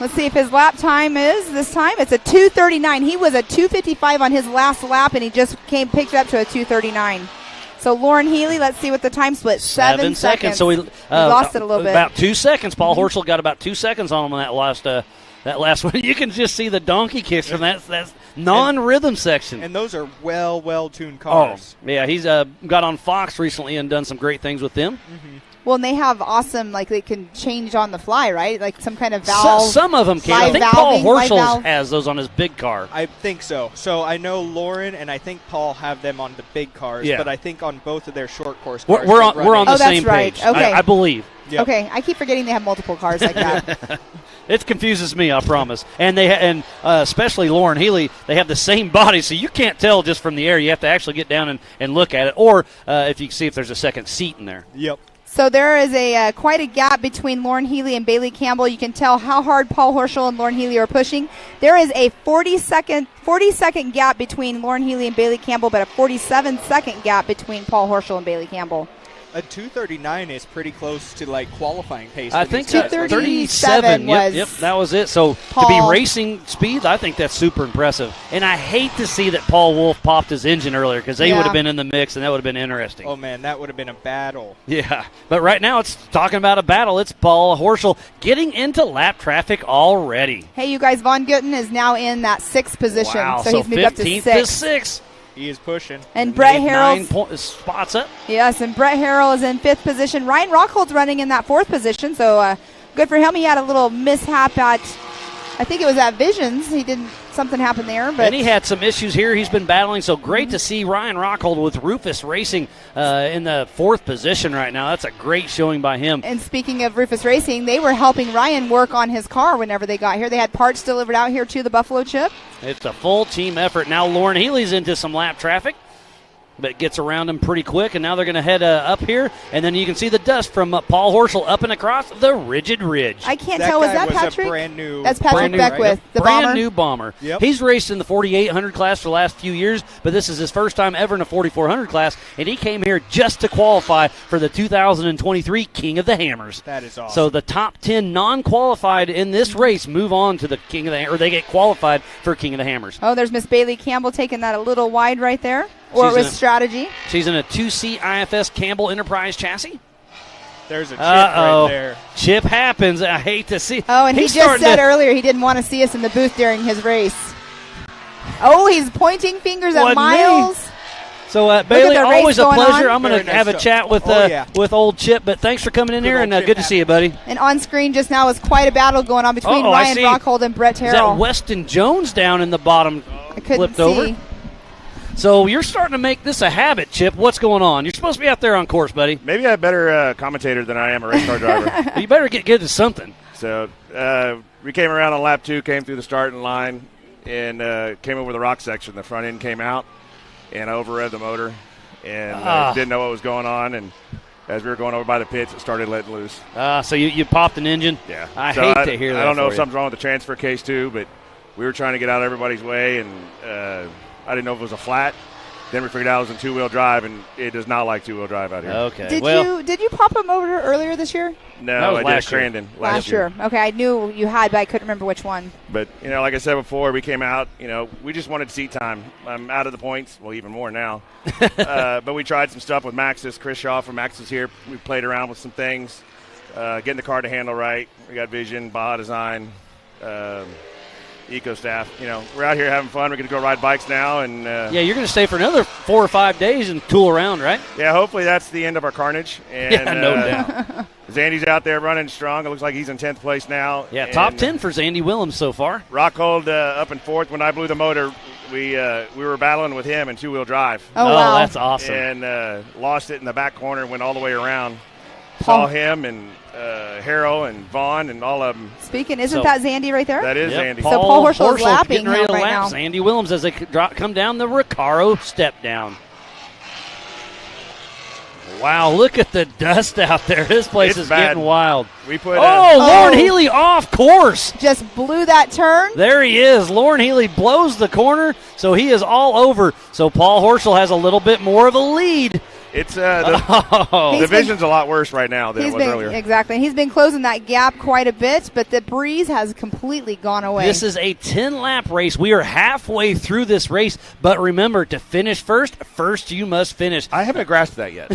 Speaker 3: Let's see if his lap time is this time. It's a 2:39. He was a 2:55 on his last lap, and he just picked it up to a 2:39. So Lauren Healy, let's see what the time split. 7 seconds.
Speaker 1: So we
Speaker 3: lost it a little bit.
Speaker 1: About 2 seconds. Paul Horschel got about 2 seconds on him on that last one. You can just see the donkey kicks from that non-rhythm section.
Speaker 5: And those are well-tuned cars.
Speaker 1: Oh, yeah, he's got on Fox recently and done some great things with them.
Speaker 3: Well, and they have awesome, like they can change on the fly, right? Like some kind of valve.
Speaker 1: Some of them can. I
Speaker 3: live
Speaker 1: think Paul
Speaker 3: valving, live
Speaker 1: Horschel
Speaker 3: valve.
Speaker 1: has those on his big car.
Speaker 5: I think so. So I know Lauren and I think Paul have them on the big cars,
Speaker 1: Yeah.
Speaker 5: but I think on both of their short course cars.
Speaker 1: We're on the
Speaker 3: Oh, that's
Speaker 1: same
Speaker 3: right.
Speaker 1: page.
Speaker 3: Okay.
Speaker 1: I believe.
Speaker 5: Yep.
Speaker 3: Okay, I keep forgetting they have multiple cars like that.
Speaker 1: It confuses me, I promise. And especially Lauren Healy, they have the same body, so you can't tell just from the air. You have to actually get down and look at it, or if you can see if there's a second seat in there.
Speaker 5: Yep.
Speaker 3: So there is a quite a gap between Lauren Healy and Bailey Campbell. You can tell how hard Paul Horschel and Lauren Healy are pushing. There is a 40-second gap between Lauren Healy and Bailey Campbell, but a 47-second gap between Paul Horschel and Bailey Campbell.
Speaker 5: A 2:39 is pretty close to like qualifying pace.
Speaker 1: I
Speaker 5: for
Speaker 1: think
Speaker 5: these guys.
Speaker 1: 37
Speaker 3: was
Speaker 1: Yep, that was it. So to
Speaker 3: Paul.
Speaker 1: be racing speed, I think that's super impressive. And I hate to see that Paul Wolf popped his engine earlier because they
Speaker 3: Yeah.
Speaker 1: would have been in the mix and that would have been interesting.
Speaker 5: Oh man, that would have been a battle.
Speaker 1: Yeah, but right now it's talking about a battle. It's Paul Horschel getting into lap traffic already.
Speaker 3: Hey, you guys, Vaughn Gittin is now in that 6th position.
Speaker 1: Wow,
Speaker 3: so he's moved up to
Speaker 1: 15th
Speaker 3: 6.
Speaker 1: to 6th.
Speaker 5: He is pushing.
Speaker 3: And Brett
Speaker 1: Made
Speaker 3: Harrell's
Speaker 1: spots up.
Speaker 3: Yes, and Brett Harrell is in 5th position. Ryan Rockhold's running in that 4th position, so good for him. He had a little mishap at, I think it was at Visions. Something happened there. But
Speaker 1: And he had some issues here. He's been battling, so great to see Ryan Rockhold with Rufus Racing in the 4th position right now. That's a great showing by him.
Speaker 3: And speaking of Rufus Racing, they were helping Ryan work on his car whenever they got here. They had parts delivered out here to the Buffalo Chip.
Speaker 1: It's a full team effort. Now Lauren Healy's into some lap traffic. but gets around him pretty quick, and now they're going to head up here, and then you can see the dust from Paul Horschel up and across the Rigid Ridge.
Speaker 3: I can't
Speaker 5: That
Speaker 3: tell. Was
Speaker 5: guy
Speaker 3: that
Speaker 5: was a
Speaker 3: Patrick?
Speaker 5: brand new-
Speaker 3: That's Patrick
Speaker 1: Brand new,
Speaker 3: Beckwith, the
Speaker 1: brand
Speaker 3: bomber.
Speaker 1: new bomber.
Speaker 5: Yep.
Speaker 1: He's raced in the 4,800 class for the last few years, but this is his first time ever in a 4,400 class, and he came here just to qualify for the 2023 King of the Hammers.
Speaker 5: That is awesome.
Speaker 1: So the top 10 non-qualified in this race move on to the King of the or they get qualified for King of the Hammers.
Speaker 3: Oh, there's Miss Bailey Campbell taking that a little wide right there. Or
Speaker 1: She's
Speaker 3: it was
Speaker 1: in a-
Speaker 3: strategy.
Speaker 1: She's in a 2C IFS Campbell Enterprise chassis.
Speaker 5: There's a chip
Speaker 1: Uh-oh.
Speaker 5: right there.
Speaker 1: Chip happens. I hate to see.
Speaker 3: Oh, and he
Speaker 1: He's
Speaker 3: just
Speaker 1: starting
Speaker 3: said
Speaker 1: to-
Speaker 3: earlier he didn't want to see us in the booth during his race. Oh, he's pointing fingers at
Speaker 1: Wasn't me.
Speaker 3: Miles.
Speaker 1: So,
Speaker 3: at
Speaker 1: Bailey,
Speaker 3: the race
Speaker 1: always a
Speaker 3: going
Speaker 1: pleasure.
Speaker 3: on.
Speaker 1: I'm going
Speaker 5: Very
Speaker 1: to
Speaker 5: nice
Speaker 1: have a
Speaker 5: job.
Speaker 1: chat with
Speaker 5: Oh, yeah.
Speaker 1: with old Chip, but thanks for coming in here, and
Speaker 5: old
Speaker 1: good
Speaker 5: Chip
Speaker 1: to see you, buddy.
Speaker 3: And on screen just now is quite a battle going on between
Speaker 1: Uh-oh, I
Speaker 3: Ryan
Speaker 1: see.
Speaker 3: Rockhold and Brett
Speaker 1: Is
Speaker 3: Terrell.
Speaker 1: that Weston Jones down in the bottom
Speaker 3: I couldn't
Speaker 1: flipped
Speaker 3: see.
Speaker 1: over? So you're starting to make this a habit, Chip. What's going on? You're supposed to be out there on course, buddy.
Speaker 6: Maybe I'm a better commentator than I am a race car driver.
Speaker 1: Well, you better get good at something.
Speaker 6: So we came around on lap 2, came through the starting line, and came over the rock section. The front end came out, and I overrode the motor, and didn't know what was going on. And as we were going over by the pits, it started letting loose.
Speaker 1: So you popped an engine?
Speaker 6: Yeah.
Speaker 1: I
Speaker 6: So
Speaker 1: hate to hear that.
Speaker 6: I don't know
Speaker 1: for
Speaker 6: if
Speaker 1: you.
Speaker 6: something's wrong with the transfer case, too, but we were trying to get out of everybody's way, and I didn't know if it was a flat. Then we figured out it was in two-wheel drive, and it does not like two-wheel drive out here.
Speaker 1: Okay.
Speaker 3: Did you pop him over earlier this year?
Speaker 1: That
Speaker 6: No,
Speaker 1: was
Speaker 6: I did
Speaker 1: last year.
Speaker 6: Crandon
Speaker 3: Last year. Okay, I knew you had, but I couldn't remember which one.
Speaker 6: But, like I said before, we came out, we just wanted seat time. I'm out of the points, well, even more now. But we tried some stuff with Maxis. Chris Shaw from Maxis here. We played around with some things, getting the car to handle right. We got Vision, Baja Design, EcoStaff. We're out here having fun. We're going to go ride bikes now. And
Speaker 1: Yeah, you're going to stay for another 4 or 5 days and tool around, right?
Speaker 6: yeah, hopefully that's the end of our carnage. And,
Speaker 1: Yeah, no doubt.
Speaker 6: Zandy's out there running strong. It looks like he's in 10th place now.
Speaker 1: Yeah,
Speaker 6: And,
Speaker 1: top 10 for Zandy Willems so far.
Speaker 6: Rockhold up in 4th. When I blew the motor, we were battling with him in two-wheel drive.
Speaker 3: Oh, wow.
Speaker 1: That's awesome.
Speaker 6: And lost it in the back corner, went all the way around.
Speaker 3: Paul-
Speaker 6: Saw him and Harold and Vaughn and all of them.
Speaker 3: Speaking, isn't
Speaker 1: So-
Speaker 3: that Zandy right there?
Speaker 6: That is
Speaker 1: Yep,
Speaker 6: Andy.
Speaker 3: So Paul Horschel is lapping
Speaker 1: getting ready
Speaker 3: him
Speaker 1: to
Speaker 3: right
Speaker 1: lap
Speaker 3: now.
Speaker 1: Zandy Willems as they come down the Recaro step down. Wow, look at the dust out there. This place
Speaker 6: It's
Speaker 1: is
Speaker 6: bad.
Speaker 1: getting wild.
Speaker 6: We put
Speaker 1: Lauren Healy off course.
Speaker 3: Just blew that turn.
Speaker 1: There he is. Lauren Healy blows the corner, so he is all over. So Paul Horschel has a little bit more of a lead.
Speaker 6: it's the
Speaker 1: Oh,
Speaker 3: He's
Speaker 6: division's a lot worse right now than
Speaker 3: He's
Speaker 6: it was
Speaker 3: been
Speaker 6: earlier.
Speaker 3: exactly. He's been closing that gap quite a bit, but the breeze has completely gone away.
Speaker 1: this is a 10-lap race. We are halfway through this race, but remember, to finish first you must finish.
Speaker 6: I haven't grasped that yet.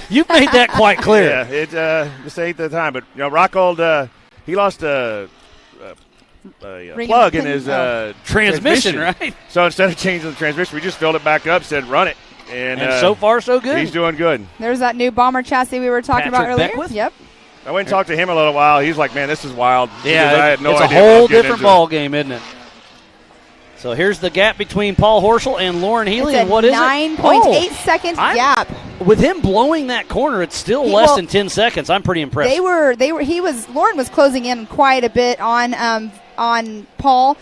Speaker 1: You've made that quite clear.
Speaker 6: Yeah, this ain't the time. But Rockhold, he lost a
Speaker 3: Ring
Speaker 6: plug in
Speaker 3: pin-
Speaker 6: his
Speaker 1: Transmission, right?
Speaker 6: So instead of changing the transmission, we just filled it back up, said run it, and
Speaker 1: so far, so good.
Speaker 6: he's doing good.
Speaker 3: There's that new bomber chassis we were talking about
Speaker 1: Patrick
Speaker 3: earlier.
Speaker 1: Beckwith?
Speaker 3: Yep.
Speaker 6: I went and talked to him a little while. He's like, man, this is wild.
Speaker 1: Yeah,
Speaker 6: Because I had no
Speaker 1: it's a
Speaker 6: idea what I
Speaker 1: whole
Speaker 6: was getting
Speaker 1: different
Speaker 6: into.
Speaker 1: ball game, isn't it? So here's the gap between Paul Horschel and Lauren Healy,
Speaker 3: It's
Speaker 1: and
Speaker 3: a
Speaker 1: what is it?
Speaker 3: 9.8 second
Speaker 1: I'm-
Speaker 3: gap.
Speaker 1: With him blowing that corner, it's still
Speaker 3: He-
Speaker 1: less
Speaker 3: well,
Speaker 1: than 10 seconds. I'm pretty impressed.
Speaker 3: Lauren was closing in quite a bit on Paul,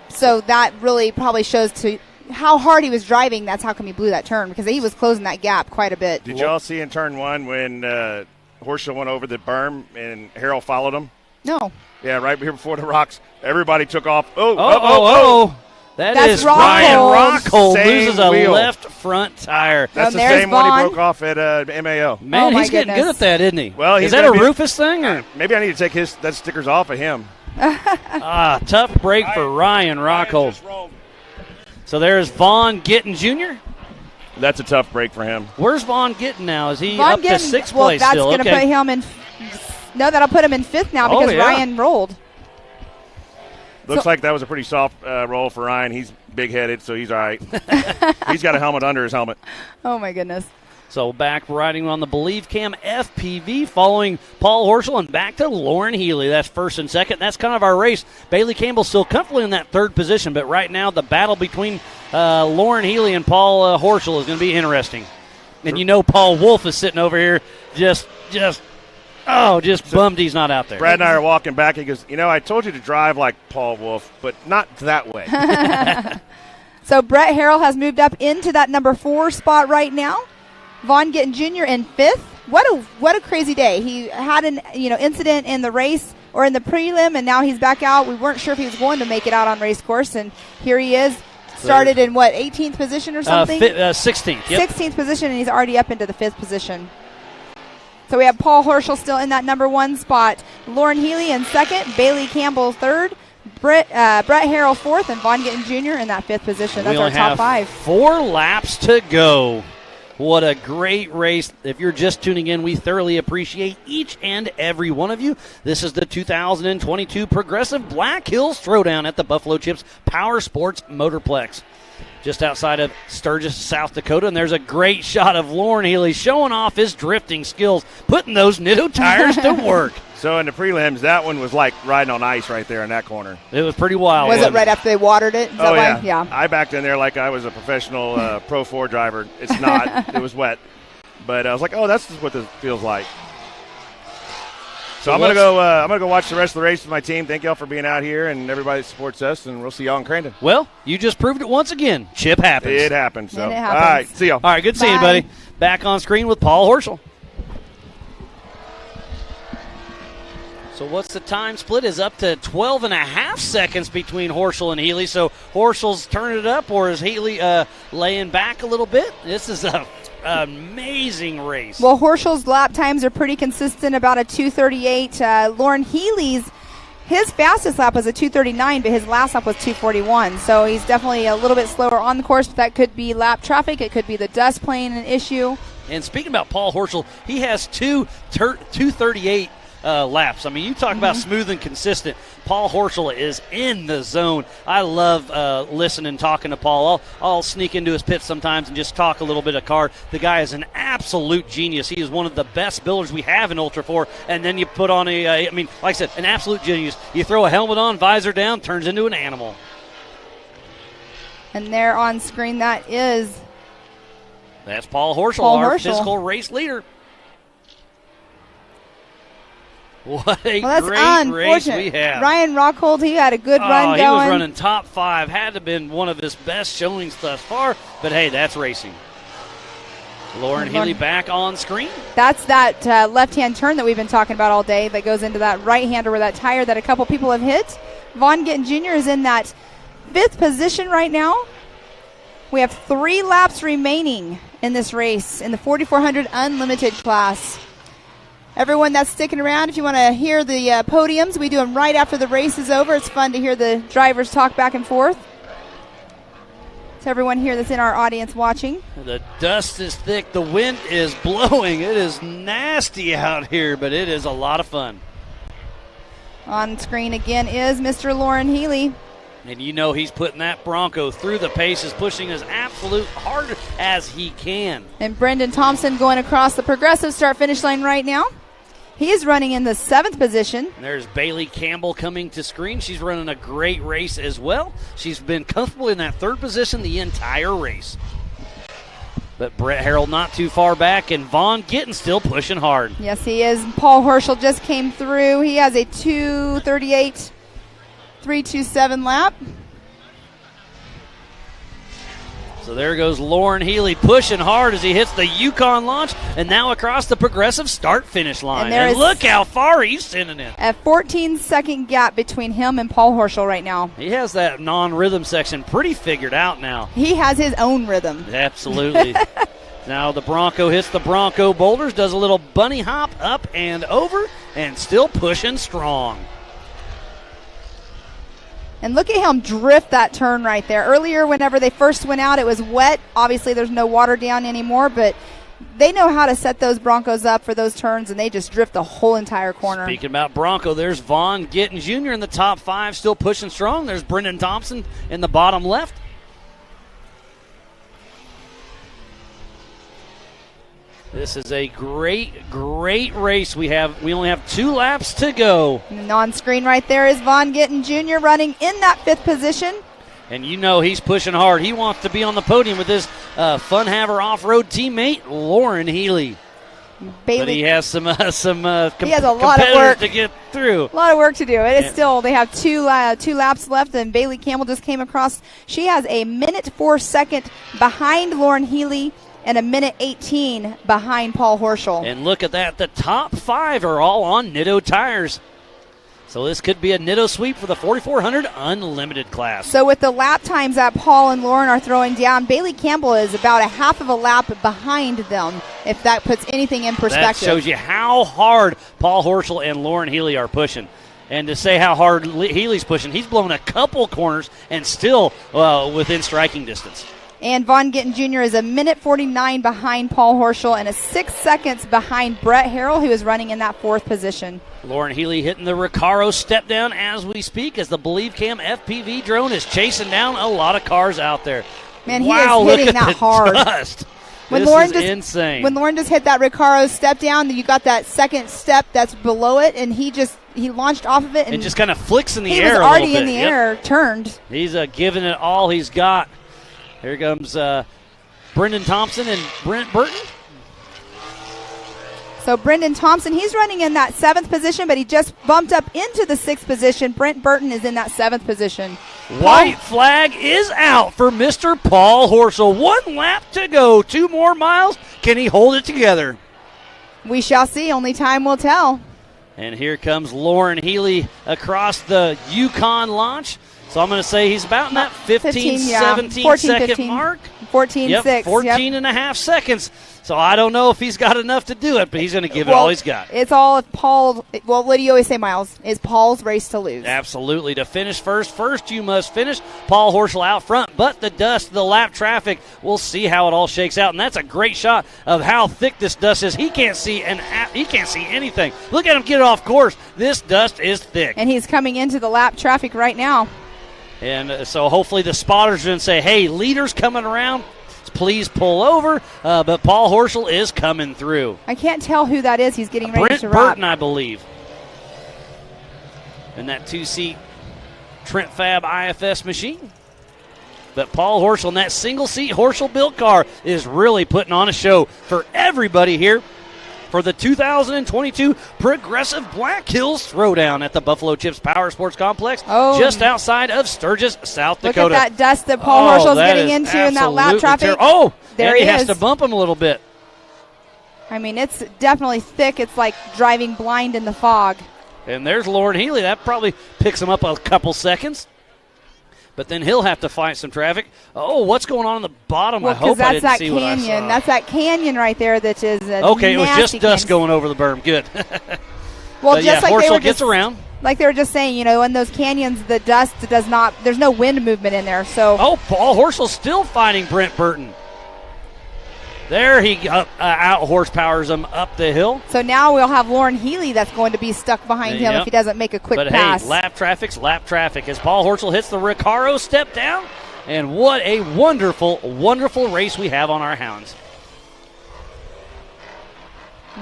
Speaker 3: so that really probably shows to how hard he was driving. That's how come he blew that turn, because he was closing that gap quite a bit.
Speaker 6: Did y'all see in turn 1 when Horschel went over the berm and Harold followed him?
Speaker 3: No.
Speaker 6: Yeah, right here before the rocks. Everybody took off.
Speaker 1: Oh. That
Speaker 3: That's
Speaker 1: is
Speaker 3: Rockhold.
Speaker 1: Ryan Rockhold
Speaker 6: Same
Speaker 1: loses a
Speaker 6: wheel.
Speaker 1: left front tire.
Speaker 6: That's
Speaker 3: And
Speaker 6: the
Speaker 3: there's
Speaker 6: same one
Speaker 3: Vaughn.
Speaker 6: he broke off at MAO.
Speaker 1: Man,
Speaker 3: Oh, my
Speaker 1: he's getting good
Speaker 3: goodness.
Speaker 1: at that, isn't he?
Speaker 6: Well,
Speaker 1: is
Speaker 6: he's
Speaker 1: that a
Speaker 6: gonna be-
Speaker 1: Rufus thing? Or?
Speaker 6: Maybe I need to take that stickers off of him.
Speaker 1: Tough break for Ryan Rockhold. So there's Vaughn Gittin Jr.
Speaker 6: That's a tough break for him.
Speaker 1: Where's Vaughn Gittin now? Is he
Speaker 3: Vaughn
Speaker 1: up to
Speaker 3: Gittin-
Speaker 1: 6th
Speaker 3: well,
Speaker 1: place
Speaker 3: that's
Speaker 1: still?
Speaker 3: going to
Speaker 1: Okay.
Speaker 3: put him in. No, that'll put him in 5th now
Speaker 1: Oh,
Speaker 3: because
Speaker 1: yeah.
Speaker 3: Ryan rolled.
Speaker 6: Looks like that was a pretty soft roll for Ryan. He's big-headed, so he's all right. He's got a helmet under his helmet.
Speaker 3: Oh my goodness.
Speaker 1: So back riding on the Believe Cam FPV following Paul Horschel, and back to Lauren Healy. That's first and second. That's kind of our race. Bailey Campbell still comfortably in that 3rd position, but right now the battle between Lauren Healy and Paul Horschel is going to be interesting. And you know Paul Wolf is sitting over here just bummed he's not out there.
Speaker 6: Brad and I are walking back. He goes, I told you to drive like Paul Wolf, but not that way.
Speaker 3: So Brett Harrell has moved up into that number 4 spot right now. Vaughn Gittin Jr. in 5th. What a crazy day. He had an incident in the race or in the prelim, and now he's back out. We weren't sure if he was going to make it out on race course, and here he is. Started in 18th position or something?
Speaker 1: 16th. Yep.
Speaker 3: 16th position, and he's already up into the 5th position. So we have Paul Horschel still in that number 1 spot. Lauren Healy in 2nd, Bailey Campbell 3rd, Brett Harrell 4th, and Vaughn Gittin Jr. in that 5th position. That's our top 5.
Speaker 1: 4 laps to go. What a great race. If you're just tuning in, we thoroughly appreciate each and every one of you. This is the 2022 Progressive Black Hills Throwdown at the Buffalo Chips Power Sports Motorplex, just outside of Sturgis, South Dakota. And there's a great shot of Lauren Healy showing off his drifting skills, putting those Nitto tires to work.
Speaker 6: So in the prelims, that one was like riding on ice right there in that corner.
Speaker 1: It was pretty wild.
Speaker 3: Was it right after they watered it? Is that why? Yeah.
Speaker 6: I backed in there like I was a professional Pro 4 driver. It's not. It was wet. But I was like, oh, that's just what this feels like. So I'm gonna go watch the rest of the race with my team. Thank y'all for being out here and everybody that supports us, and we'll see y'all in Crandon.
Speaker 1: Well, you just proved it once again. Chip happens.
Speaker 6: It happens. So.
Speaker 3: And it happens.
Speaker 6: All right, see y'all.
Speaker 1: All right, good seeing you, buddy. Back on screen with Paul Horschel. So what's the time split? Is up to 12.5 seconds between Horschel and Healy. So Horschel's turning it up, or is Healy laying back a little bit? This is an amazing race.
Speaker 3: Well, Horschel's lap times are pretty consistent, about a 2:38. Lauren Healy's, his fastest lap was a 2:39, but his last lap was 2:41. So he's definitely a little bit slower on the course, but that could be lap traffic. It could be the dust playing an issue.
Speaker 1: And speaking about Paul Horschel, he has 2:38 laps. I mean, you talk about smooth and consistent. Paul Horschel is in the zone. I love listening, talking to Paul. I'll sneak into his pit sometimes and just talk a little bit of car. The guy is an absolute genius. He is one of the best builders we have in Ultra 4. And then you put on like I said, an absolute genius. You throw a helmet on, visor down, turns into an animal.
Speaker 3: And there on screen, that's
Speaker 1: Paul Horschel, our physical race leader. What a great race we have.
Speaker 3: Ryan Rockhold, he had a good run going.
Speaker 1: He was running top 5. Had to have been one of his best showings thus far. But, hey, that's racing. Lauren Healy back on screen.
Speaker 3: That's that left-hand turn that we've been talking about all day that goes into that right-hander where that tire that a couple people have hit. Vaughn Gittin Jr. is in that 5th position right now. We have 3 laps remaining in this race in the 4,400 Unlimited class. Everyone that's sticking around, if you want to hear the podiums, we do them right after the race is over. It's fun to hear the drivers talk back and forth. To everyone here that's in our audience watching.
Speaker 1: The dust is thick. The wind is blowing. It is nasty out here, but it is a lot of fun.
Speaker 3: On screen again is Mr. Lauren Healy.
Speaker 1: And you know he's putting that Bronco through the paces, pushing as absolute hard as he can.
Speaker 3: And Brendan Thompson going across the progressive start-finish line right now. He is running in the 7th position.
Speaker 1: And there's Bailey Campbell coming to screen. She's running a great race as well. She's been comfortable in that 3rd position the entire race. But Brett Harrell not too far back, and Vaughn Gittin still pushing hard.
Speaker 3: Yes, he is. Paul Horschel just came through. He has a 2:38, 3:27 lap.
Speaker 1: So there goes Lauren Healy pushing hard as he hits the Yukon launch, and now across the progressive start-finish line. And look how far he's sending it.
Speaker 3: A 14-second gap between him and Paul Horschel right now.
Speaker 1: He has that non-rhythm section pretty figured out now.
Speaker 3: He has his own rhythm.
Speaker 1: Absolutely. Now the Bronco hits the Bronco boulders, does a little bunny hop up and over, and still pushing strong.
Speaker 3: And look at him drift that turn right there. Earlier, whenever they first went out, it was wet. Obviously, there's no water down anymore, but they know how to set those Broncos up for those turns, and they just drift the whole entire corner.
Speaker 1: Speaking about Bronco, there's Vaughn Gittin Jr. in the top 5, still pushing strong. There's Brendan Thompson in the bottom left. This is a great race we have. We only have 2 laps to go.
Speaker 3: And on screen right there is Vaughn Gittin Jr. running in that 5th position.
Speaker 1: And you know he's pushing hard. He wants to be on the podium with his Fun Haver off-road teammate, Lauren Healy.
Speaker 3: Bailey,
Speaker 1: But he has some
Speaker 3: he has a lot of
Speaker 1: competitors
Speaker 3: work
Speaker 1: to get through.
Speaker 3: A lot of work to do. It is
Speaker 1: Yeah.
Speaker 3: still, they have two laps left, and Bailey Campbell just came across. She has a minute 4 second behind Lauren Healy and a minute 18 behind Paul Horschel.
Speaker 1: And look at that. The top 5 are all on Nitto tires. So this could be a Nitto sweep for the 4400 Unlimited class.
Speaker 3: So with the lap times that Paul and Lauren are throwing down, Bailey Campbell is about a half of a lap behind them, if that puts anything in perspective.
Speaker 1: That shows you how hard Paul Horschel and Lauren Healy are pushing. And to say how hard Healy's pushing, he's blown a couple corners and still within striking distance.
Speaker 3: And Vaughn Gittin Jr. is a minute 49 behind Paul Horschel and a 6 seconds behind Brett Harrell, who is running in that 4th position.
Speaker 1: Lauren Healy hitting the Recaro step down as we speak, as the Believe Cam FPV drone is chasing down a lot of cars out there.
Speaker 3: Man, he
Speaker 1: wow,
Speaker 3: is
Speaker 1: look
Speaker 3: hitting
Speaker 1: at
Speaker 3: that
Speaker 1: the
Speaker 3: hard.
Speaker 1: dust. This is insane.
Speaker 3: When Lauren just hit that Recaro step down, you got that second step that's below it, and he launched off of it. And
Speaker 1: it just kind of flicks in the
Speaker 3: he
Speaker 1: air
Speaker 3: was
Speaker 1: a
Speaker 3: already
Speaker 1: little
Speaker 3: in
Speaker 1: bit.
Speaker 3: the
Speaker 1: Yep.
Speaker 3: air, turned.
Speaker 1: He's giving it all he's got. Here comes Brendan Thompson and Brent Burton.
Speaker 3: So Brendan Thompson, he's running in that 7th position, but he just bumped up into the 6th position. Brent Burton is in that 7th position.
Speaker 1: White flag is out for Mr. Paul Horschel. 1 lap to go. 2 more miles. Can he hold it together?
Speaker 3: We shall see. Only time will tell.
Speaker 1: And here comes Lauren Healy across the Yukon launch. So I'm going to say he's about in that 15, 17
Speaker 3: 14,
Speaker 1: second
Speaker 3: 15.
Speaker 1: mark.
Speaker 3: 14.6.
Speaker 1: 14 and a half seconds. So I don't know if he's got enough to do it, but he's going to give it all he's got.
Speaker 3: It's all Paul. Well, what do you always say, Miles? Is Paul's race to lose.
Speaker 1: Absolutely. To finish first you must finish. Paul Horschel out front, but the dust, the lap traffic, we'll see how it all shakes out. And that's a great shot of how thick this dust is. He can't see anything. Look at him get off course. This dust is thick.
Speaker 3: And he's coming into the lap traffic right now.
Speaker 1: And so hopefully the spotters are going to say, hey, leaders coming around, please pull over. But Paul Horschel is coming through.
Speaker 3: I can't tell who that is. He's getting ready
Speaker 1: Brent
Speaker 3: to wrap.
Speaker 1: Burton, I believe. In that 2-seat Trent Fab IFS machine. But Paul Horschel in that single-seat Horschel-built car is really putting on a show for everybody here for the 2022 Progressive Black Hills Throwdown at the Buffalo Chips Power Sports Complex just outside of Sturgis, South Dakota.
Speaker 3: Look at that dust that Paul Horschel's getting into in that lap traffic.
Speaker 1: There he has to bump him a little bit.
Speaker 3: I mean, it's definitely thick. It's like driving blind in the fog.
Speaker 1: And there's Lauren Healy. That probably picks him up a couple seconds. But then he'll have to fight some traffic. Oh, what's going on the bottom?
Speaker 3: Well,
Speaker 1: I hope I didn't see
Speaker 3: canyon.
Speaker 1: what I saw.
Speaker 3: That's that canyon right there that is
Speaker 1: okay, it was just dust going over the berm. Good.
Speaker 3: Well, just like
Speaker 1: Horschel gets around.
Speaker 3: Like they were just saying, in those canyons, the dust does not, there's no wind movement in there. So.
Speaker 1: Oh, Paul Horschel still fighting Brent Burton. There he out horsepowers him up the hill.
Speaker 3: So now we'll have Lauren Healy that's going to be stuck behind him if he doesn't make a quick pass.
Speaker 1: Hey, lap traffic as Paul Horschel hits the Recaro step down. And what a wonderful, wonderful race we have on our hounds.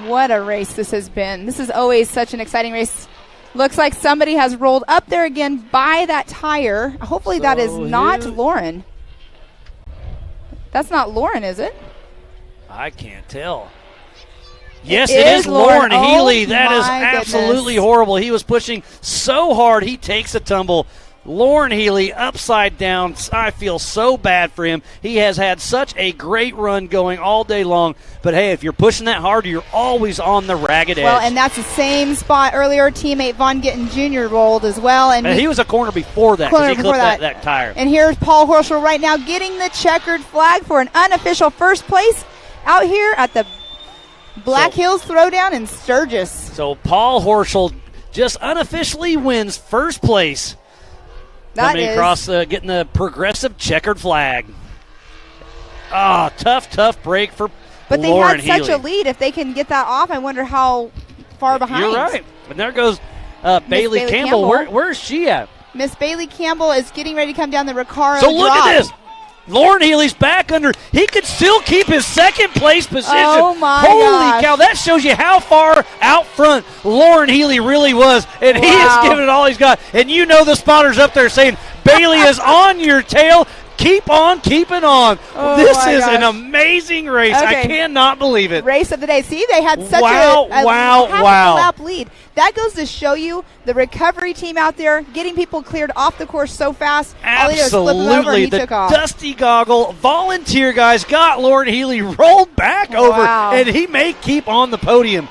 Speaker 3: What a race this has been. This is always such an exciting race. Looks like somebody has rolled up there again by that tire. Hopefully that is not Lauren. That's not Lauren, is it?
Speaker 1: I can't tell. Yes, it is Lauren Healy. That is absolutely horrible. He was pushing so hard, he takes a tumble. Lauren Healy upside down. I feel so bad for him. He has had such a great run going all day long. But, hey, if you're pushing that hard, you're always on the ragged edge.
Speaker 3: Well, and that's the same spot earlier. Teammate Vaughn Gittin Jr. rolled as well. And
Speaker 1: he was a corner before that because he clipped that tire.
Speaker 3: And here's Paul Horschel right now getting the checkered flag for an unofficial first place out here at the Black Hills Throwdown in Sturgis.
Speaker 1: So Paul Horschel just unofficially wins first place. Coming across, getting the progressive checkered flag. Tough break for
Speaker 3: But they
Speaker 1: Lauren
Speaker 3: had such
Speaker 1: Healy.
Speaker 3: a lead. If they can get that off, I wonder how far behind.
Speaker 1: You're right. And there goes Bailey Campbell. Where's she at?
Speaker 3: Miss Bailey Campbell is getting ready to come down the Recaro
Speaker 1: So look
Speaker 3: drop.
Speaker 1: at this. Lauren Healy's back under. He could still keep his second place position.
Speaker 3: Oh, my
Speaker 1: Holy
Speaker 3: gosh.
Speaker 1: cow. That shows you how far out front Lauren Healy really was. And he is giving it all he's got. And the spotter's up there saying, Bailey is on your tail. keep on keeping on.
Speaker 3: Oh,
Speaker 1: This
Speaker 3: my
Speaker 1: is an
Speaker 3: gosh.
Speaker 1: amazing race. I
Speaker 3: Okay.
Speaker 1: cannot believe it.
Speaker 3: Race of the day. See, they had such
Speaker 1: Wow,
Speaker 3: a
Speaker 1: wow,
Speaker 3: half
Speaker 1: wow.
Speaker 3: a lap lead. That goes to show you the recovery team out there getting people cleared off the course so fast. All he did was flip him over and
Speaker 1: Absolutely.
Speaker 3: he
Speaker 1: The
Speaker 3: took off.
Speaker 1: Dusty Goggle volunteer guys got Lauren Healy rolled back over,
Speaker 3: Wow.
Speaker 1: and he may keep on the podium.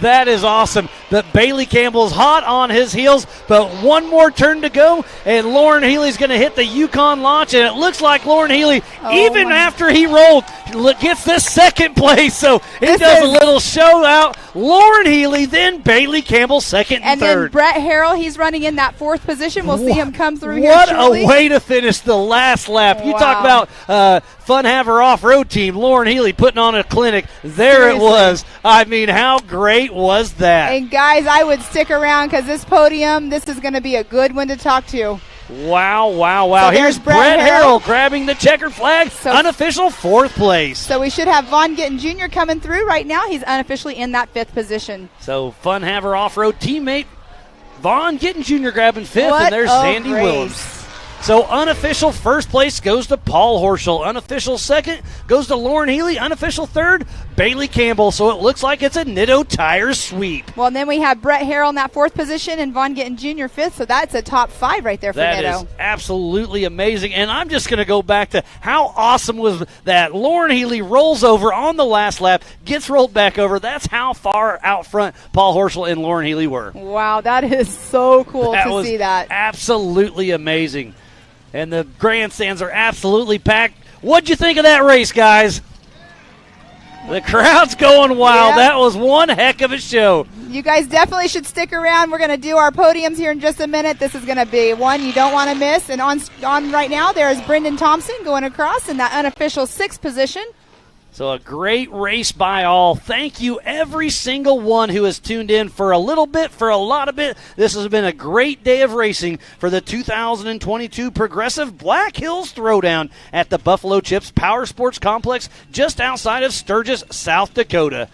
Speaker 1: That is awesome. But Bailey Campbell's hot on his heels, but one more turn to go, and Lauren Healy's going to hit the Yukon launch, and it looks like Lauren Healy, even after he rolled, gets this second place. So he
Speaker 3: This
Speaker 1: does a
Speaker 3: is-
Speaker 1: little show out. Lauren Healy, then Bailey Campbell second and
Speaker 3: And then
Speaker 1: third.
Speaker 3: Brett Harrell, he's running in that fourth position. We'll see him come through here
Speaker 1: What
Speaker 3: shortly.
Speaker 1: a way to finish the last lap. You talk
Speaker 3: Wow.
Speaker 1: about Fun Haver off-road team, Lauren Healy putting on a clinic. There
Speaker 3: Seriously.
Speaker 1: it was. I mean, how great was that?
Speaker 3: And guys, I would stick around because this podium, this is going to be a good one to talk to.
Speaker 1: Wow, wow, wow.
Speaker 3: So there's
Speaker 1: Here's
Speaker 3: Brett
Speaker 1: Brett Harrell grabbing the checkered flag,
Speaker 3: So-
Speaker 1: unofficial fourth place.
Speaker 3: So we should have Vaughn Gittin Jr. coming through right now. He's unofficially in that fifth position.
Speaker 1: So Fun Haver off-road teammate Vaughn Gittin Jr. grabbing fifth,
Speaker 3: What
Speaker 1: and there's
Speaker 3: a
Speaker 1: Sandy
Speaker 3: race.
Speaker 1: Willems. So unofficial first place goes to Paul Horschel. Unofficial second goes to Lauren Healy. Unofficial third, Bailey Campbell. So it looks like it's a Nitto Tires sweep.
Speaker 3: Well, and then we have Brett Harrell in that fourth position and Vaughn Gittin Jr. fifth. So that's a top five right there for
Speaker 1: That
Speaker 3: Nitto.
Speaker 1: is absolutely amazing. And I'm just going to go back to how awesome was that. Lauren Healy rolls over on the last lap, gets rolled back over. That's how far out front Paul Horschel and Lauren Healy were.
Speaker 3: Wow, that is so cool
Speaker 1: That
Speaker 3: to
Speaker 1: was
Speaker 3: see that.
Speaker 1: absolutely amazing. And the grandstands are absolutely packed. What'd you think of that race, guys? The crowd's going wild.
Speaker 3: Yep.
Speaker 1: That was one heck of a show.
Speaker 3: You guys definitely should stick around. We're going to do our podiums here in just a minute. This is going to be one you don't want to miss. And on right now, there is Brendan Thompson going across in that unofficial sixth position.
Speaker 1: So a great race by all. Thank you, every single one who has tuned in for a little bit, for a lot of it. This has been a great day of racing for the 2022 Progressive Black Hills Throwdown at the Buffalo Chips Power Sports Complex just outside of Sturgis, South Dakota.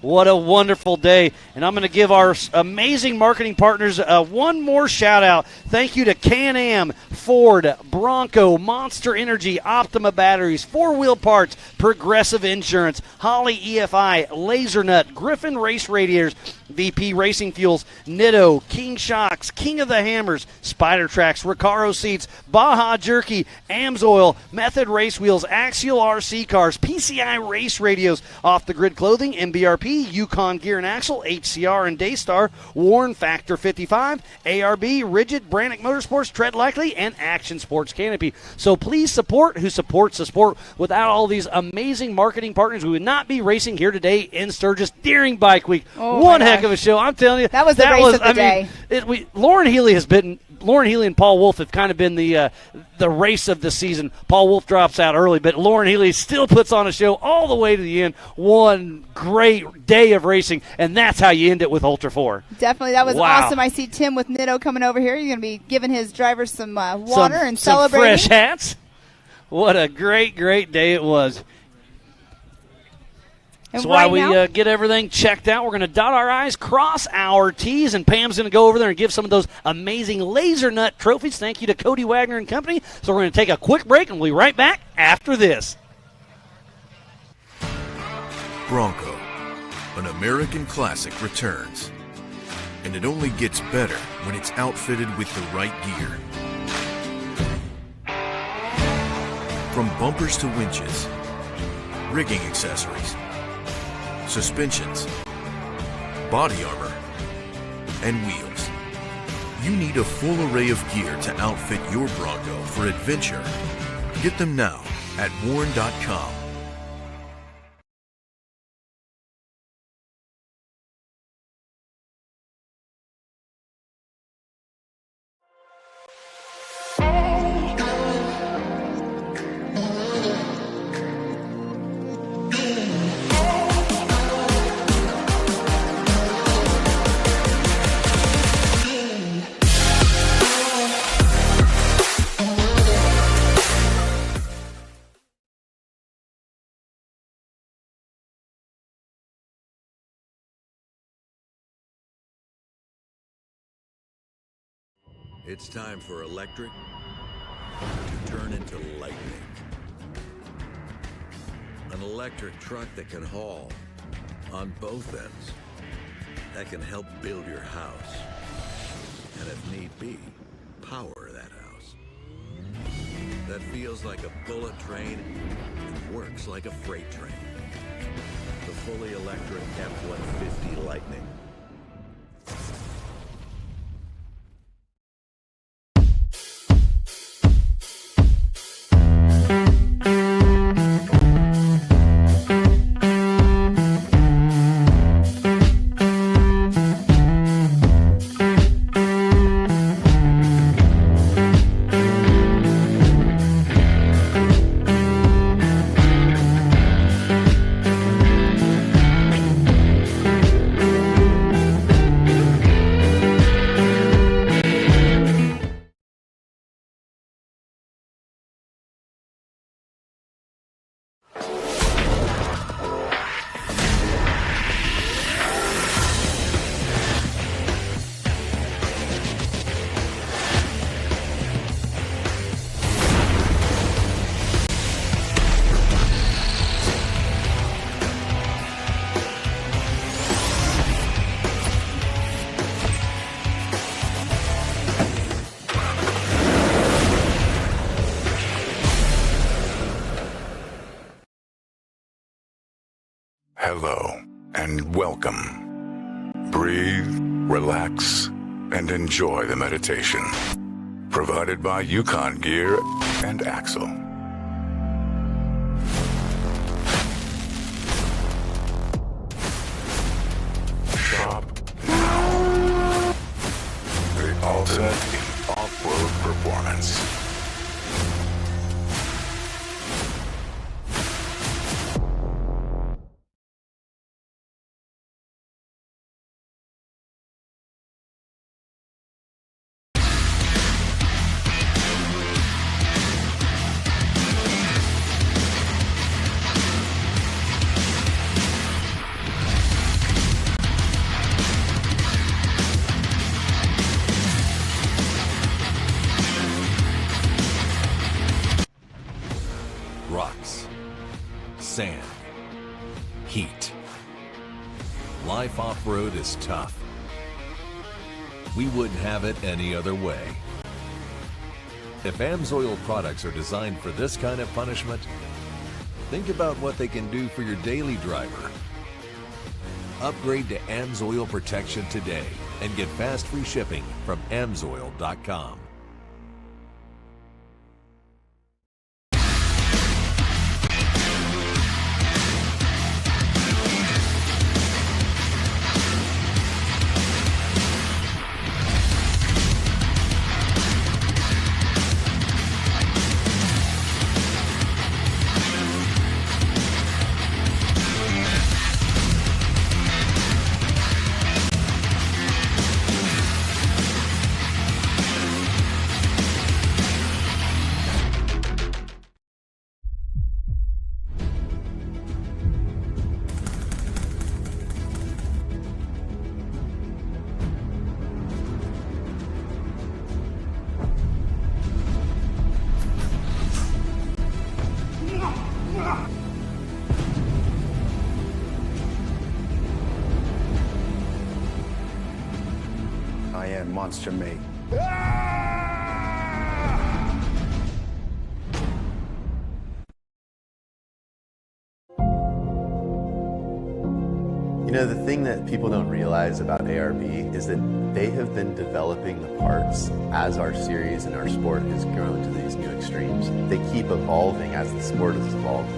Speaker 1: What a wonderful day. And I'm going to give our amazing marketing partners one more shout out. Thank you to Can-Am, Ford, Bronco, Monster Energy, Optima Batteries, 4-Wheel Parts, Progressive Insurance, Holly EFI, LaserNut, Griffin Race Radiators, VP Racing Fuels, Nitto, King Shocks, King of the Hammers, Spider Tracks, Recaro Seats, Baja Jerky, Amsoil, Method Race Wheels, Axial RC Cars, PCI Race Radios, Off the Grid Clothing, MBRP, Yukon Gear and Axle, HCR and Daystar, Warren Factor 55, ARB, Rigid, Brannick Motorsports, Tread Likely, and Action Sports Canopy. So please support who supports the sport. Without all these amazing marketing partners, we would not be racing here today in Sturgis during Bike Week.
Speaker 3: Oh,
Speaker 1: One
Speaker 3: my
Speaker 1: heck
Speaker 3: gosh.
Speaker 1: of a show. I'm telling you.
Speaker 3: That was the race of the day.
Speaker 1: Lauren Healy and Paul Wolf have kind of been the race of the season. Paul Wolf drops out early, but Lauren Healy still puts on a show all the way to the end. One great day of racing, and that's how you end it with Ultra 4.
Speaker 3: Definitely. That was
Speaker 1: Wow.
Speaker 3: awesome. I see Tim with Nitto coming over here. You're going to be giving his drivers some water and
Speaker 1: some
Speaker 3: celebrating.
Speaker 1: fresh hats. What a great, great day it was.
Speaker 3: And
Speaker 1: That's why
Speaker 3: right
Speaker 1: we
Speaker 3: now-
Speaker 1: get everything checked out. We're going to dot our I's, cross our T's, and Pam's going to go over there and give some of those amazing laser nut trophies. Thank you to Cody Wagner and company. So we're going to take a quick break, and we'll be right back after this.
Speaker 7: Bronco, an American classic, returns. And it only gets better when it's outfitted with the right gear. From bumpers to winches, rigging accessories, suspensions, body armor, and wheels. You need a full array of gear to outfit your Bronco for adventure. Get them now at warren.com. It's time for electric
Speaker 8: to turn into lightning. An electric truck that can haul on both ends, that can help build your house, and if need be, power that house. That feels like a bullet train and works like a freight train. The fully electric F-150 Lightning.
Speaker 9: Hello and welcome. Breathe, relax, and enjoy the meditation. Provided by Yukon Gear and Axle. Shop now. The ultimate in off-road performance.
Speaker 8: Rocks, sand, heat. Life off-road is tough. We wouldn't have it any other way. If AMSOIL products are designed for this kind of punishment, think about what they can do for your daily driver. Upgrade to AMSOIL protection today and get fast free shipping from AMSOIL.com.
Speaker 10: I am Monster Mate.
Speaker 11: You know, the thing that people don't realize about ARB is that they have been developing the parts as our series and our sport has grown to these new extremes. They keep evolving as the sport has evolved.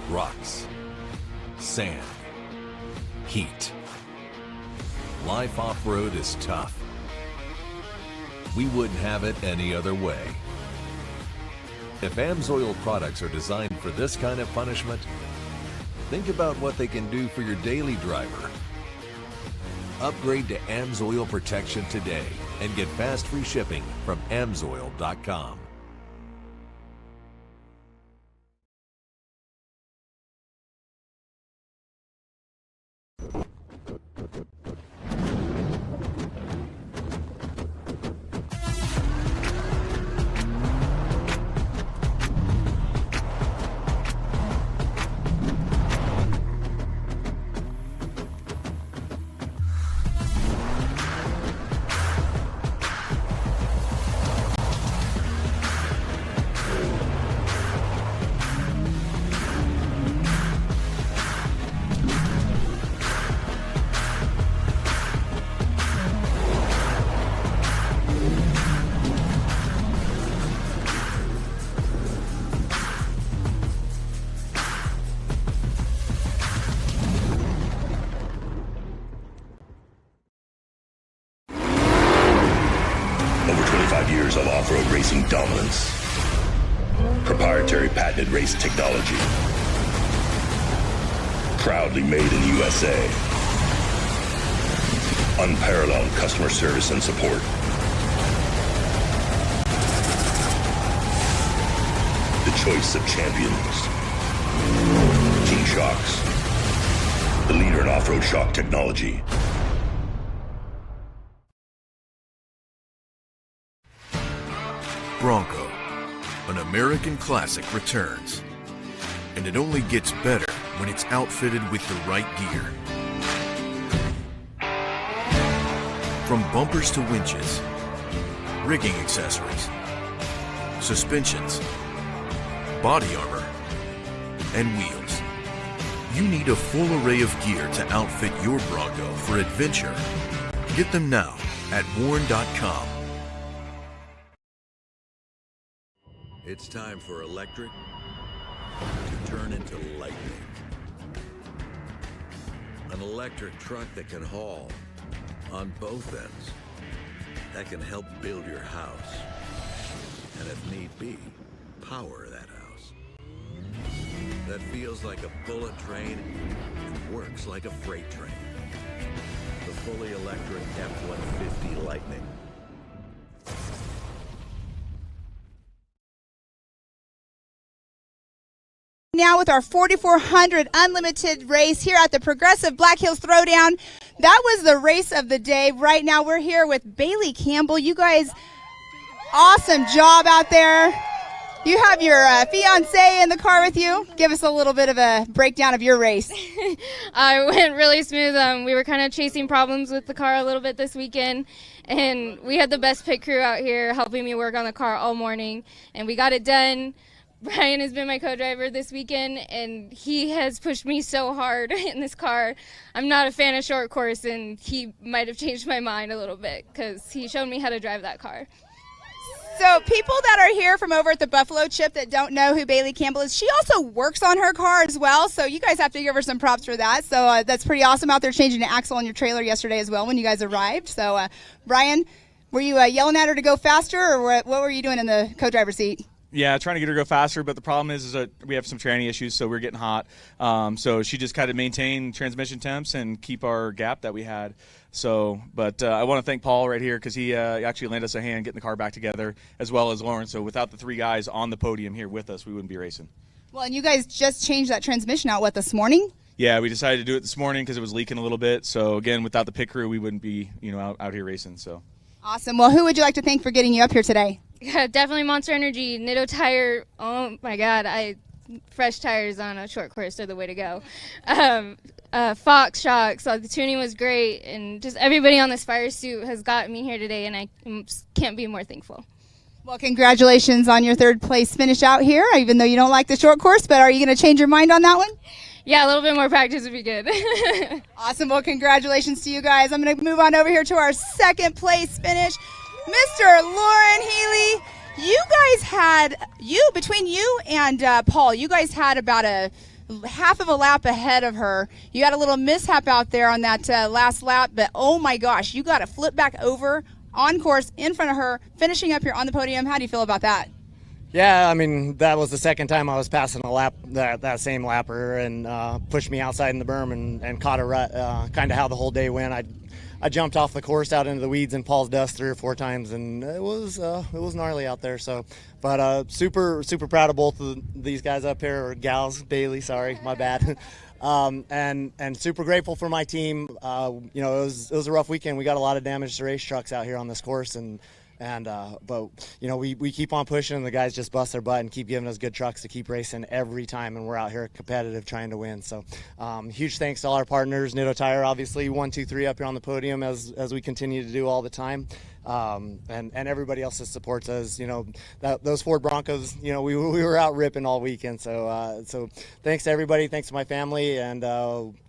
Speaker 8: Rocks, sand, heat. Life off-road is tough. We wouldn't have it any other way. If AMSOIL products are designed for this kind of punishment, think about what they can do for your daily driver. Upgrade to AMSOIL protection today and get fast free shipping from AMSOIL.com.
Speaker 12: Years of off-road racing dominance. Proprietary patented race technology. Proudly made in the USA. Unparalleled customer service and support. The choice of champions. King Shocks. The leader in off-road shock technology.
Speaker 7: Bronco, an American classic, returns. And it only gets better when it's outfitted with the right gear. From bumpers to winches, rigging accessories, suspensions, body armor, and wheels. You need a full array of gear to outfit your Bronco for adventure. Get them now at Warn.com.
Speaker 13: It's time for electric to turn into lightning. An electric truck that can haul on both ends, that can help build your house, and if need be, power that house. That feels like a bullet train and works like a freight train. The fully electric F-150 Lightning.
Speaker 3: Now with our 4,400 unlimited race here at the Progressive Black Hills Throwdown. That was the race of the day. Right now we're here with Bailey Campbell. You guys, awesome job out there. You have your fiance in the car with you. Give us a little bit of a breakdown of your race.
Speaker 14: I went really smooth. We were kind of chasing problems with the car a little bit this weekend, and we had the best pit crew out here helping me work on the car all morning, and we got it done. Brian has been my co-driver this weekend, and he has pushed me so hard in this car. I'm not a fan of short course, and he might have changed my mind a little bit because he showed me how to drive that car.
Speaker 3: So people that are here from over at the Buffalo Chip that don't know who Bailey Campbell is, she also works on her car as well, so you guys have to give her some props for that. So that's pretty awesome out there changing the axle on your trailer yesterday as well when you guys arrived. So Brian, were you yelling at her to go faster, or what were you doing in the co-driver seat?
Speaker 15: Yeah, trying to get her to go faster, but the problem is that we have some tranny issues, so we're getting hot. So she just kind of maintained transmission temps and keep our gap that we had. So, but I want to thank Paul right here because he actually lent us a hand getting the car back together, as well as Lauren. So without the three guys on the podium here with us, we wouldn't be racing.
Speaker 3: Well, and you guys just changed that transmission out, this morning?
Speaker 15: Yeah, we decided to do it this morning because it was leaking a little bit. So again, without the pit crew, we wouldn't be, out here racing. So.
Speaker 3: Awesome. Well, who would you like to thank for getting you up here today?
Speaker 14: Yeah, definitely Monster Energy, Nitto Tire. Oh my God, fresh tires on a short course are the way to go. Fox Shocks, the tuning was great, and just everybody on this fire suit has gotten me here today, and I can't be more thankful.
Speaker 3: Well, congratulations on your third place finish out here, even though you don't like the short course, but are you going to change your mind on that one?
Speaker 14: Yeah, a little bit more practice would be good.
Speaker 3: Awesome. Well, congratulations to you guys. I'm going to move on over here to our second place finish. Mr. Lauren Healy, between you and Paul, you guys had about a half of a lap ahead of her. You had a little mishap out there on that last lap, but oh my gosh, you got to flip back over on course in front of her, finishing up here on the podium. How do you feel about that?
Speaker 16: Yeah, I mean, that was the second time I was passing a lap, that same lapper, and pushed me outside in the berm and caught a rut. Kind of how the whole day went. I jumped off the course out into the weeds in Paul's dust 3 or 4 times, and it was gnarly out there. So, but super proud of both of these guys up here, or gals, Bailey. Sorry, my bad. And super grateful for my team. It was a rough weekend. We got a lot of damaged race trucks out here on this course, but we keep on pushing, and the guys just bust their butt and keep giving us good trucks to keep racing every time, and we're out here competitive trying to win. So huge thanks to all our partners. Nitto Tire, obviously, 1, 2, 3 up here on the podium as we continue to do all the time. And everybody else that supports us. Those Ford Broncos, we were out ripping all weekend. So thanks to everybody. Thanks to my family, and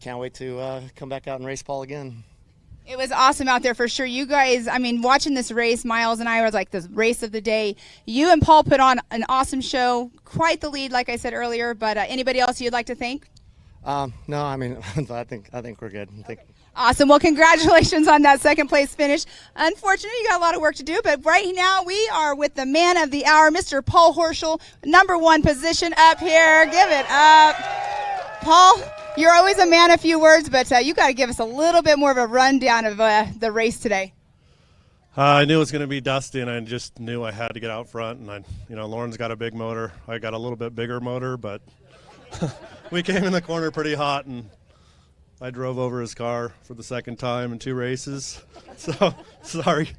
Speaker 16: can't wait to come back out and race Paul again.
Speaker 3: It was awesome out there for sure. You guys, I mean, watching this race, Miles and I was like the race of the day. You and Paul put on an awesome show. Quite the lead, like I said earlier. But anybody else you'd like to thank?
Speaker 16: No, I mean, I think we're good.
Speaker 3: Awesome. Well, congratulations on that second place finish. Unfortunately, you got a lot of work to do, but right now we are with the man of the hour, Mr. Paul Horschel, #1 position up here. Give it up. Paul, you're always a man of few words, but you got to give us a little bit more of a rundown of the race today.
Speaker 17: I knew it was going to be dusty, and I just knew I had to get out front. And Lauren's got a big motor. I got a little bit bigger motor, but we came in the corner pretty hot, and I drove over his car for the second time in 2 races. So sorry,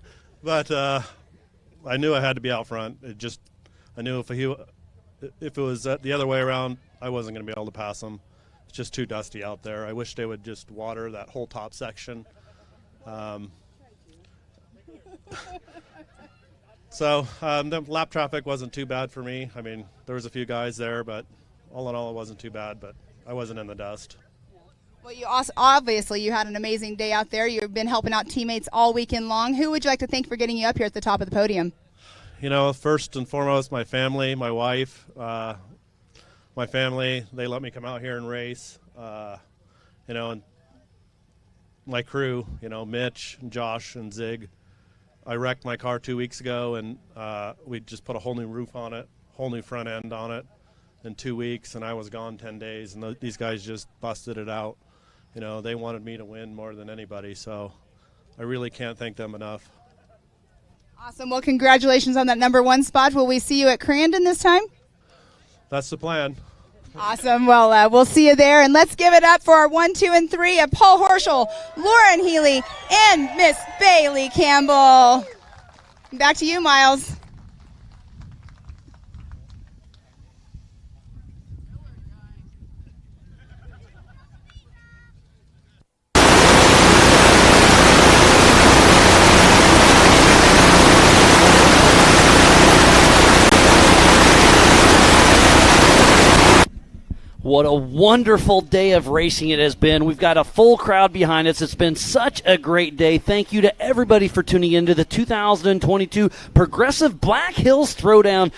Speaker 17: but I knew I had to be out front. I knew if it was the other way around, I wasn't going to be able to pass him. It's just too dusty out there. I wish they would just water that whole top section. So the lap traffic wasn't too bad for me. I mean, there was a few guys there, but all in all, it wasn't too bad. But I wasn't in the dust.
Speaker 3: Well, you also, obviously you had an amazing day out there. You've been helping out teammates all weekend long. Who would you like to thank for getting you up here at the top of the podium?
Speaker 17: First and foremost, my family, my wife, my family. They let me come out here and race. And my crew, Mitch, and Josh, and Zig. I wrecked my car 2 weeks ago, and we just put a whole new roof on it, whole new front end on it in 2 weeks, and I was gone 10 days, and these guys just busted it out. They wanted me to win more than anybody, so I really can't thank them enough.
Speaker 3: Awesome. Well, congratulations on that #1 spot. Will we see you at Crandon this time?
Speaker 17: That's the plan.
Speaker 3: Awesome. Well, we'll see you there. And let's give it up for our 1, 2, and 3 of Paul Horschel, Lauren Healy, and Miss Bailey Campbell. Back to you, Miles.
Speaker 1: What a wonderful day of racing it has been. We've got a full crowd behind us. It's been such a great day. Thank you to everybody for tuning into the 2022 Progressive Black Hills Throwdown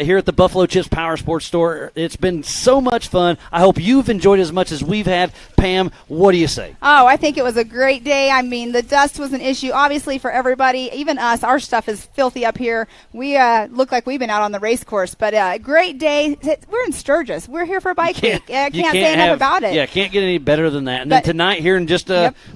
Speaker 1: here at the Buffalo Chips Power Sports Store. It's been so much fun. I hope you've enjoyed as much as we've had. Pam, what do you say?
Speaker 3: Oh, I think it was a great day. I mean, the dust was an issue, obviously, for everybody, even us. Our stuff is filthy up here. We look like we've been out on the race course, but a great day. We're in Sturgis. We're here for Bike Week. I can't say enough about it.
Speaker 1: Yeah, can't get any better than that. And then tonight here in just,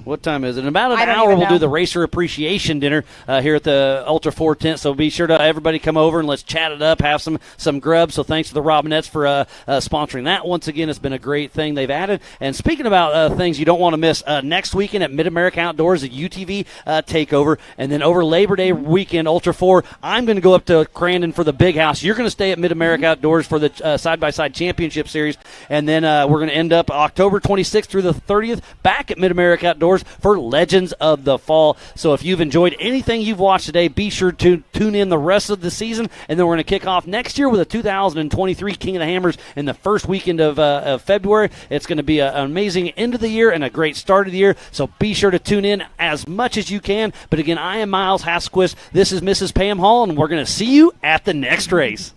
Speaker 1: what time is it? In about an hour, we'll do the Racer Appreciation Dinner here at the Ultra 4 tent. So be sure to everybody come over and let's chat it up, have some grub. So thanks to the Robinettes for sponsoring that. Once again, it's been a great thing they've added. And speaking about things you don't want to miss, next weekend at Mid-America Outdoors, a UTV takeover. And then over Labor Day weekend, Ultra 4, I'm going to go up to Crandon for the Big House. You're going to stay at Mid-America Outdoors for the Side-by-Side Championship Series. And then we're going to end up October 26th through the 30th back at Mid-America Outdoors for Legends of the Fall. So if you've enjoyed anything you've watched today, be sure to tune in the rest of the season. And then we're going to kick off next year with a 2023 King of the Hammers in the first weekend of February. It's going to be an amazing end of the year and a great start of the year. So be sure to tune in as much as you can. But again, I am Miles Hasquist. This is Mrs. Pam Hall, and we're going to see you at the next race.